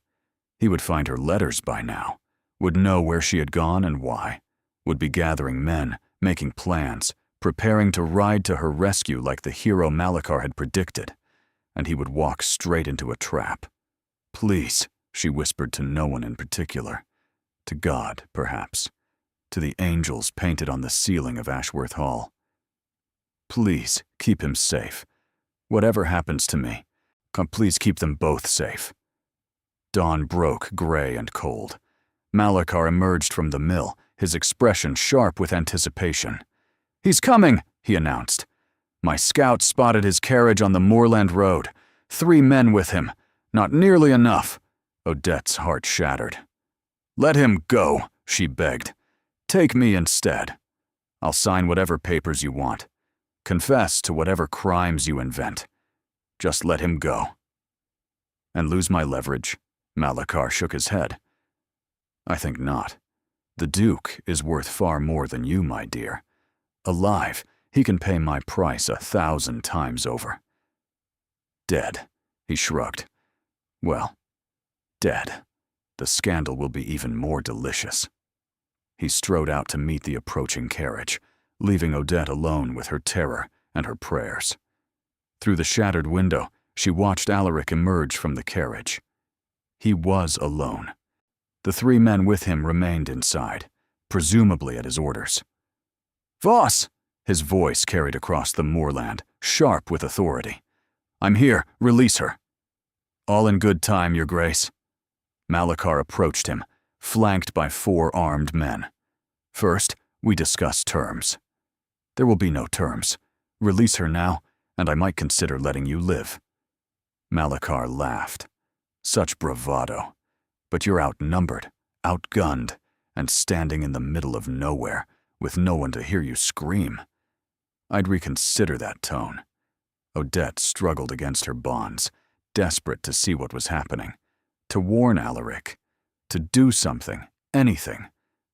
He would find her letters by now, would know where she had gone and why, would be gathering men, making plans, preparing to ride to her rescue like the hero Malachar had predicted, and he would walk straight into a trap. Please, she whispered to no one in particular. To God, perhaps. To the angels painted on the ceiling of Ashworth Hall. Please, keep him safe. Whatever happens to me, please keep them both safe. Dawn broke, gray and cold. Malachar emerged from the mill, his expression sharp with anticipation. He's coming, he announced. My scouts spotted his carriage on the moorland road. 3 men with him. Not nearly enough. Odette's heart shattered. Let him go, she begged. Take me instead. I'll sign whatever papers you want. Confess to whatever crimes you invent. Just let him go. And lose my leverage? Malachar shook his head. I think not. The Duke is worth far more than you, my dear. Alive, he can pay my price 1,000 times over. Dead, he shrugged. Well, dead. The scandal will be even more delicious. He strode out to meet the approaching carriage, leaving Odette alone with her terror and her prayers. Through the shattered window, she watched Alaric emerge from the carriage. He was alone. The 3 men with him remained inside, presumably at his orders. Voss! His voice carried across the moorland, sharp with authority. I'm here, release her. All in good time, Your Grace. Malachar approached him, flanked by 4 armed men. First, we discuss terms. There will be no terms. Release her now, and I might consider letting you live. Malachar laughed. Such bravado. But you're outnumbered, outgunned, and standing in the middle of nowhere with no one to hear you scream. I'd reconsider that tone. Odette struggled against her bonds, desperate to see what was happening, to warn Alaric, to do something, anything,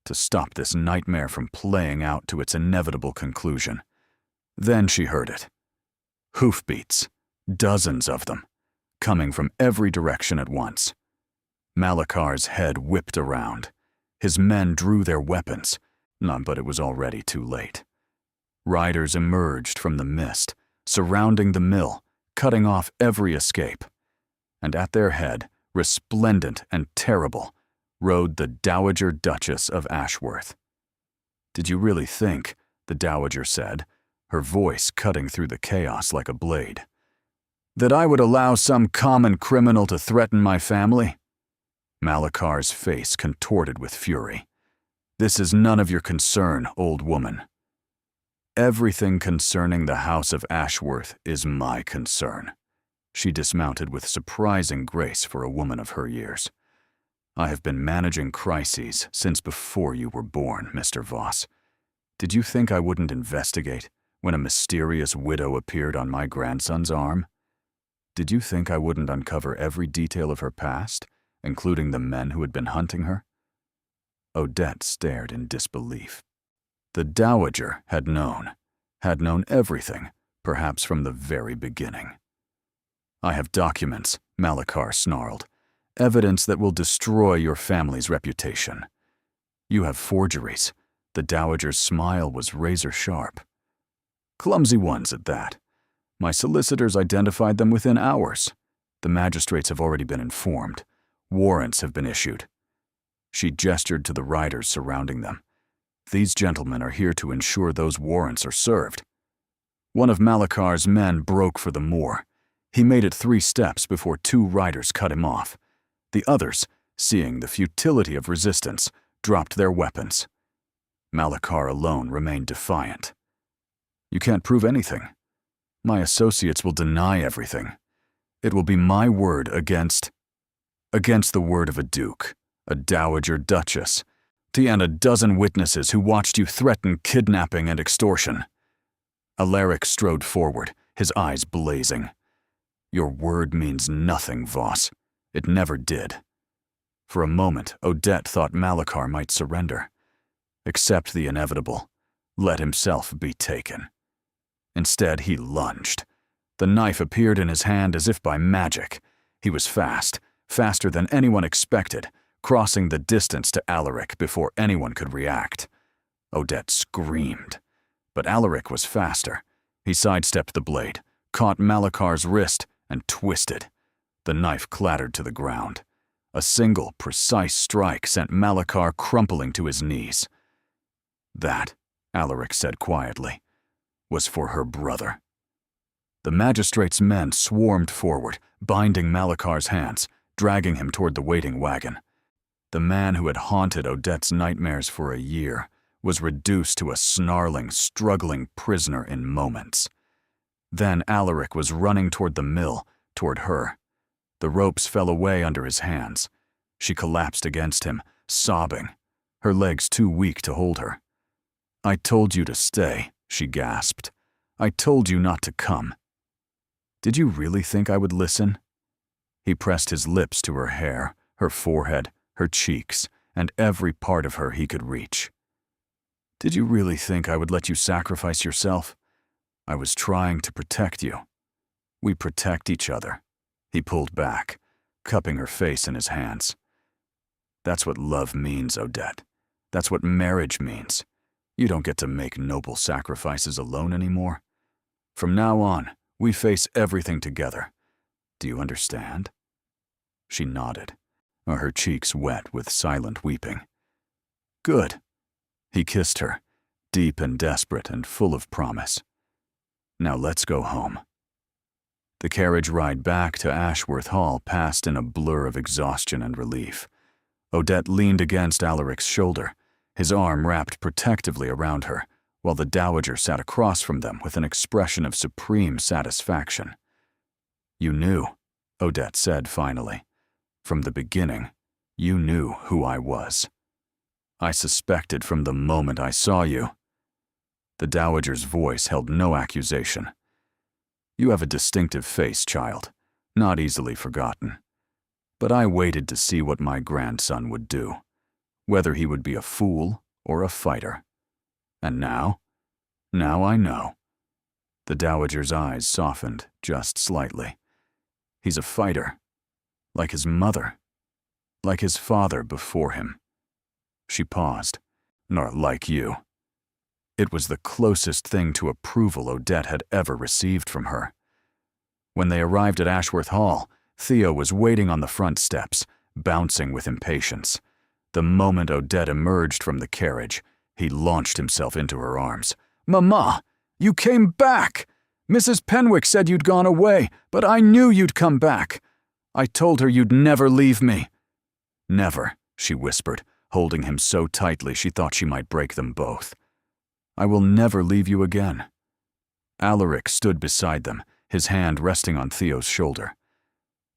to stop this nightmare from playing out to its inevitable conclusion. Then she heard it. Hoofbeats, dozens of them, coming from every direction at once. Malakar's head whipped around. His men drew their weapons, but it was already too late. Riders emerged from the mist, surrounding the mill, cutting off every escape. And at their head, resplendent and terrible, rode the Dowager Duchess of Ashworth. "Did you really think," the Dowager said, her voice cutting through the chaos like a blade, "that I would allow some common criminal to threaten my family?" Malakar's face contorted with fury. "This is none of your concern, old woman." "Everything concerning the House of Ashworth is my concern." She dismounted with surprising grace for a woman of her years. "I have been managing crises since before you were born, Mr. Voss. Did you think I wouldn't investigate when a mysterious widow appeared on my grandson's arm? Did you think I wouldn't uncover every detail of her past, including the men who had been hunting her?" Odette stared in disbelief. The Dowager had known everything, perhaps from the very beginning. "I have documents," Malakar snarled, "evidence that will destroy your family's reputation." "You have forgeries." The Dowager's smile was razor-sharp. "Clumsy ones at that. My solicitors identified them within hours. The magistrates have already been informed. Warrants have been issued." She gestured to the riders surrounding them. "These gentlemen are here to ensure those warrants are served." One of Malakar's men broke for the moor. He made it 3 steps before 2 riders cut him off. The others, seeing the futility of resistance, dropped their weapons. Malakar alone remained defiant. "You can't prove anything. My associates will deny everything. It will be my word against the word of a duke, a Dowager Duchess, and a dozen witnesses who watched you threaten kidnapping and extortion." Alaric strode forward, his eyes blazing. "Your word means nothing, Voss. It never did." For a moment, Odette thought Malakar might surrender. Accept the inevitable. Let himself be taken. Instead, he lunged. The knife appeared in his hand as if by magic. He was fast, faster than anyone expected, crossing the distance to Alaric before anyone could react. Odette screamed. But Alaric was faster. He sidestepped the blade, caught Malakar's wrist, and twisted. The knife clattered to the ground. A single, precise strike sent Malakar crumpling to his knees. "That," Alaric said quietly, "was for her brother." The magistrate's men swarmed forward, binding Malakar's hands, dragging him toward the waiting wagon. The man who had haunted Odette's nightmares for a year was reduced to a snarling, struggling prisoner in moments. Then Alaric was running toward the mill, toward her. The ropes fell away under his hands. She collapsed against him, sobbing, her legs too weak to hold her. "I told you to stay," she gasped. "I told you not to come." "Did you really think I would listen?" He pressed his lips to her hair, her forehead, her cheeks, and every part of her he could reach. "Did you really think I would let you sacrifice yourself? I was trying to protect you. We protect each other." He pulled back, cupping her face in his hands. "That's what love means, Odette. That's what marriage means. You don't get to make noble sacrifices alone anymore. From now on, we face everything together. Do you understand?" She nodded, her cheeks wet with silent weeping. "Good." He kissed her, deep and desperate and full of promise. "Now let's go home." The carriage ride back to Ashworth Hall passed in a blur of exhaustion and relief. Odette leaned against Alaric's shoulder, his arm wrapped protectively around her, while the Dowager sat across from them with an expression of supreme satisfaction. "You knew," Odette said finally. "From the beginning, You knew who I was. I suspected from the moment I saw you." The dowager's voice held no accusation. "You have a distinctive face, child, not easily forgotten. But I waited to see what my grandson would do, whether he would be a fool or a fighter. And now I know." The dowager's eyes softened just slightly. "He's a fighter, like his mother, like his father before him." She paused. "Nor like you." It was the closest thing to approval Odette had ever received from her. When they arrived at Ashworth Hall, Theo was waiting on the front steps, bouncing with impatience. The moment Odette emerged from the carriage, he launched himself into her arms. "Mama, you came back! Mrs. Penwick said you'd gone away, but I knew you'd come back. I told her you'd never leave me." "Never," she whispered, holding him so tightly she thought she might break them both. "I will never leave you again." Alaric stood beside them, his hand resting on Theo's shoulder.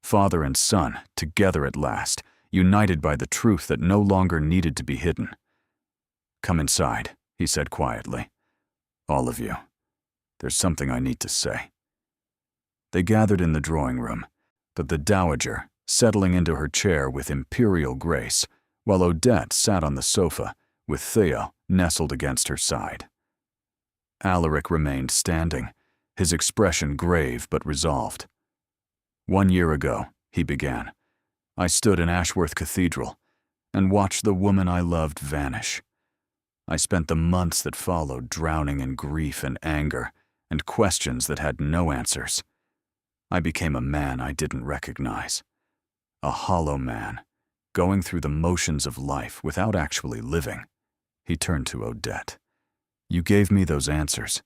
Father and son, together at last, united by the truth that no longer needed to be hidden. "Come inside," he said quietly. "All of you. There's something I need to say." They gathered in the drawing room, but the dowager, settling into her chair with imperial grace, while Odette sat on the sofa, with Theo nestled against her side. Alaric remained standing, his expression grave but resolved. "1 year ago," he began, "I stood in Ashworth Cathedral and watched the woman I loved vanish. I spent the months that followed drowning in grief and anger and questions that had no answers. I became a man I didn't recognize. A hollow man, going through the motions of life without actually living." He turned to Odette. "You gave me those answers.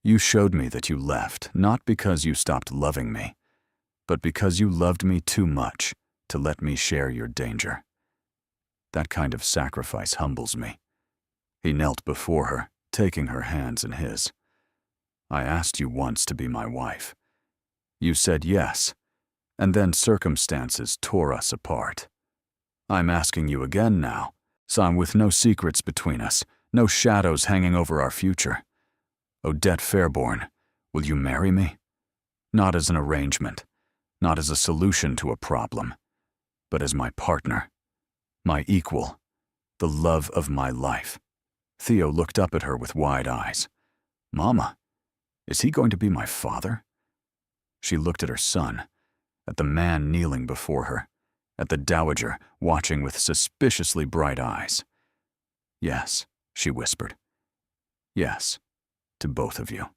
You showed me that you left, not because you stopped loving me, but because you loved me too much to let me share your danger. That kind of sacrifice humbles me." He knelt before her, taking her hands in his. "I asked you once to be my wife. You said yes, and then circumstances tore us apart. I'm asking you again now, son, with no secrets between us, no shadows hanging over our future. Odette Fairborn, will you marry me? Not as an arrangement, not as a solution to a problem, but as my partner, my equal, the love of my life." Theo looked up at her with wide eyes. "Mama, is he going to be my father?" She looked at her son, at the man kneeling before her, at the dowager watching with suspiciously bright eyes. "Yes," she whispered. "Yes, to both of you."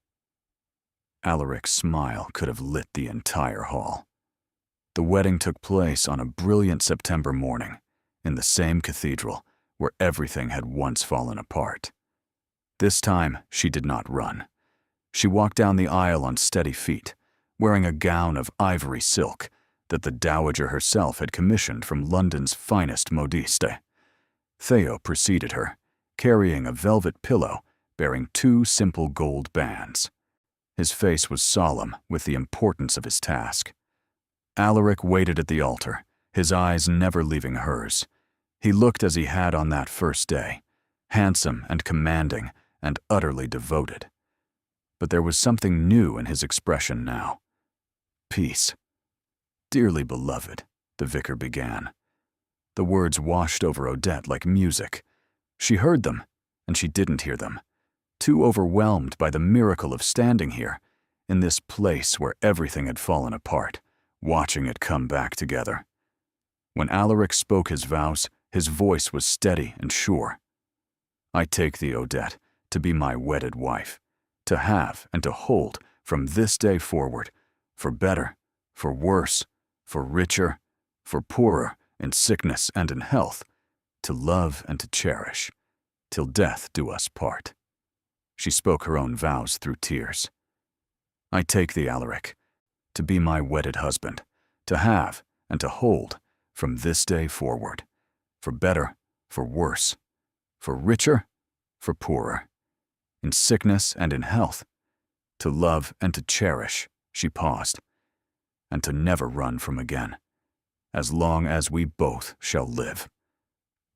Alaric's smile could have lit the entire hall. The wedding took place on a brilliant September morning, in the same cathedral where everything had once fallen apart. This time, she did not run. She walked down the aisle on steady feet, wearing a gown of ivory silk that the dowager herself had commissioned from London's finest modiste. Theo preceded her, carrying a velvet pillow bearing 2 simple gold bands. His face was solemn with the importance of his task. Alaric waited at the altar, his eyes never leaving hers. He looked as he had on that first day, handsome and commanding and utterly devoted. But there was something new in his expression now. "Peace. Dearly beloved," the vicar began. The words washed over Odette like music. She heard them, and she didn't hear them, too overwhelmed by the miracle of standing here, in this place where everything had fallen apart, watching it come back together. When Alaric spoke his vows, his voice was steady and sure. "I take thee, Odette, to be my wedded wife, to have and to hold from this day forward, for better, for worse, for richer, for poorer, in sickness and in health, to love and to cherish, till death do us part." She spoke her own vows through tears. "I take thee, Alaric, to be my wedded husband, to have and to hold from this day forward, for better, for worse, for richer, for poorer, in sickness and in health, to love and to cherish," she paused, "and to never run from again. as long as we both shall live."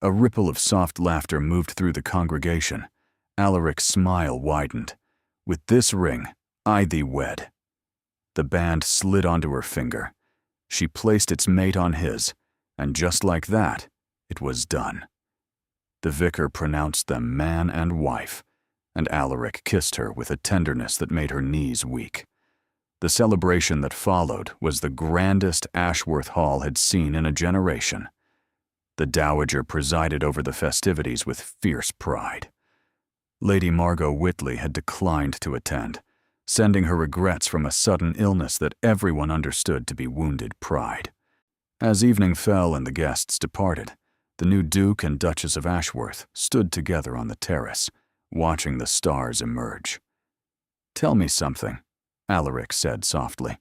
A ripple of soft laughter moved through the congregation. Alaric's smile widened. "With this ring, I thee wed." The band slid onto her finger. She placed its mate on his, and just like that, it was done. The vicar pronounced them man and wife, and Alaric kissed her with a tenderness that made her knees weak. The celebration that followed was the grandest Ashworth Hall had seen in a generation. The Dowager presided over the festivities with fierce pride. Lady Margot Whitley had declined to attend, sending her regrets from a sudden illness that everyone understood to be wounded pride. As evening fell and the guests departed, the new Duke and Duchess of Ashworth stood together on the terrace, watching the stars emerge. "Tell me something," Alaric said softly.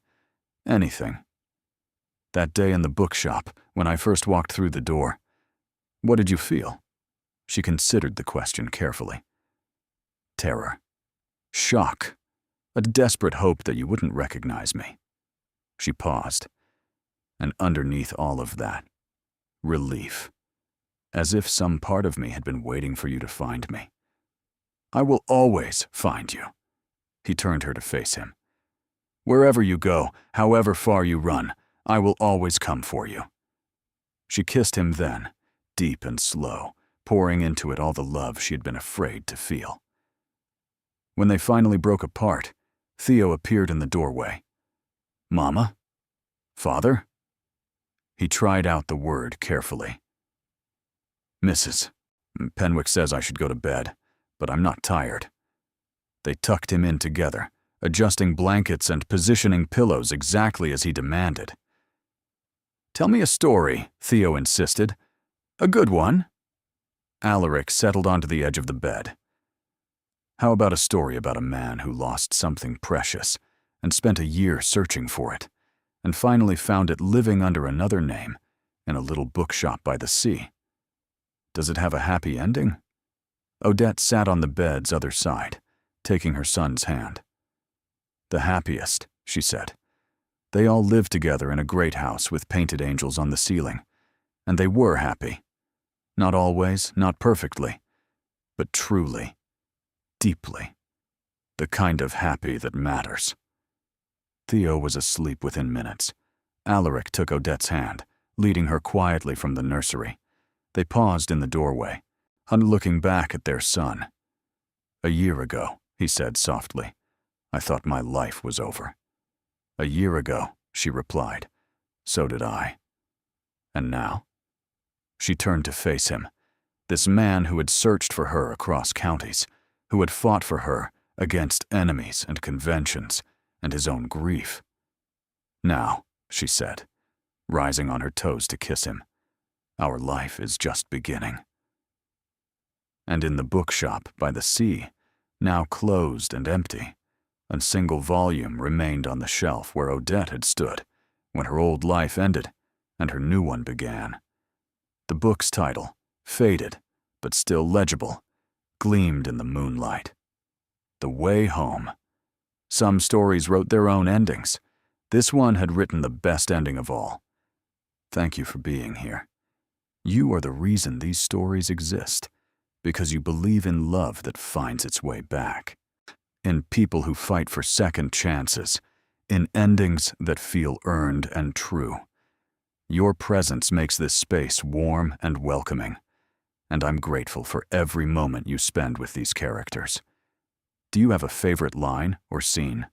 "Anything." "That day in the bookshop, when I first walked through the door, what did you feel?" She considered the question carefully. "Terror. Shock. A desperate hope that you wouldn't recognize me." She paused. "And underneath all of that, relief. As if some part of me had been waiting for you to find me. I will always find you." He turned her to face him. "Wherever you go, however far you run, I will always come for you." She kissed him then, deep and slow, pouring into it all the love she had been afraid to feel. When they finally broke apart, Theo appeared in the doorway. "Mama? Father?" He tried out the word carefully. "Mrs. Penwick says I should go to bed, but I'm not tired." They tucked him in together, adjusting blankets and positioning pillows exactly as he demanded. "Tell me a story," Theo insisted. "A good one." Alaric settled onto the edge of the bed. "How about a story about a man who lost something precious and spent a year searching for it, and finally found it living under another name in a little bookshop by the sea? Does it have a happy ending?" Odette sat on the bed's other side, taking her son's hand. "The happiest," she said. "They all lived together in a great house with painted angels on the ceiling, and they were happy. Not always, not perfectly, but truly, deeply. The kind of happy that matters." Theo was asleep within minutes. Alaric took Odette's hand, leading her quietly from the nursery. They paused in the doorway, looking back at their son. "A year ago," he said softly, "I thought my life was over." "A year ago," she replied. "So did I." "And now?" She turned to face him, this man who had searched for her across counties, who had fought for her against enemies and conventions and his own grief. "Now," she said, rising on her toes to kiss him, "our life is just beginning." And in the bookshop by the sea, now closed and empty, a single volume remained on the shelf where Odette had stood when her old life ended and her new one began. The book's title, faded but still legible, gleamed in the moonlight. The Way Home. Some stories wrote their own endings. This one had written the best ending of all. "Thank you for being here. You are the reason these stories exist, because you believe in love that finds its way back, in people who fight for second chances, in endings that feel earned and true. Your presence makes this space warm and welcoming, and I'm grateful for every moment you spend with these characters. Do you have a favorite line or scene?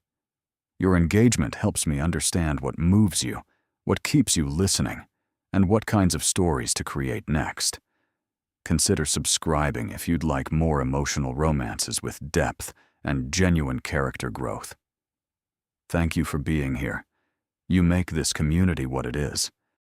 Your engagement helps me understand what moves you, what keeps you listening, and what kinds of stories to create next. Consider subscribing if you'd like more emotional romances with depth and genuine character growth. Thank you for being here. You make this community what it is.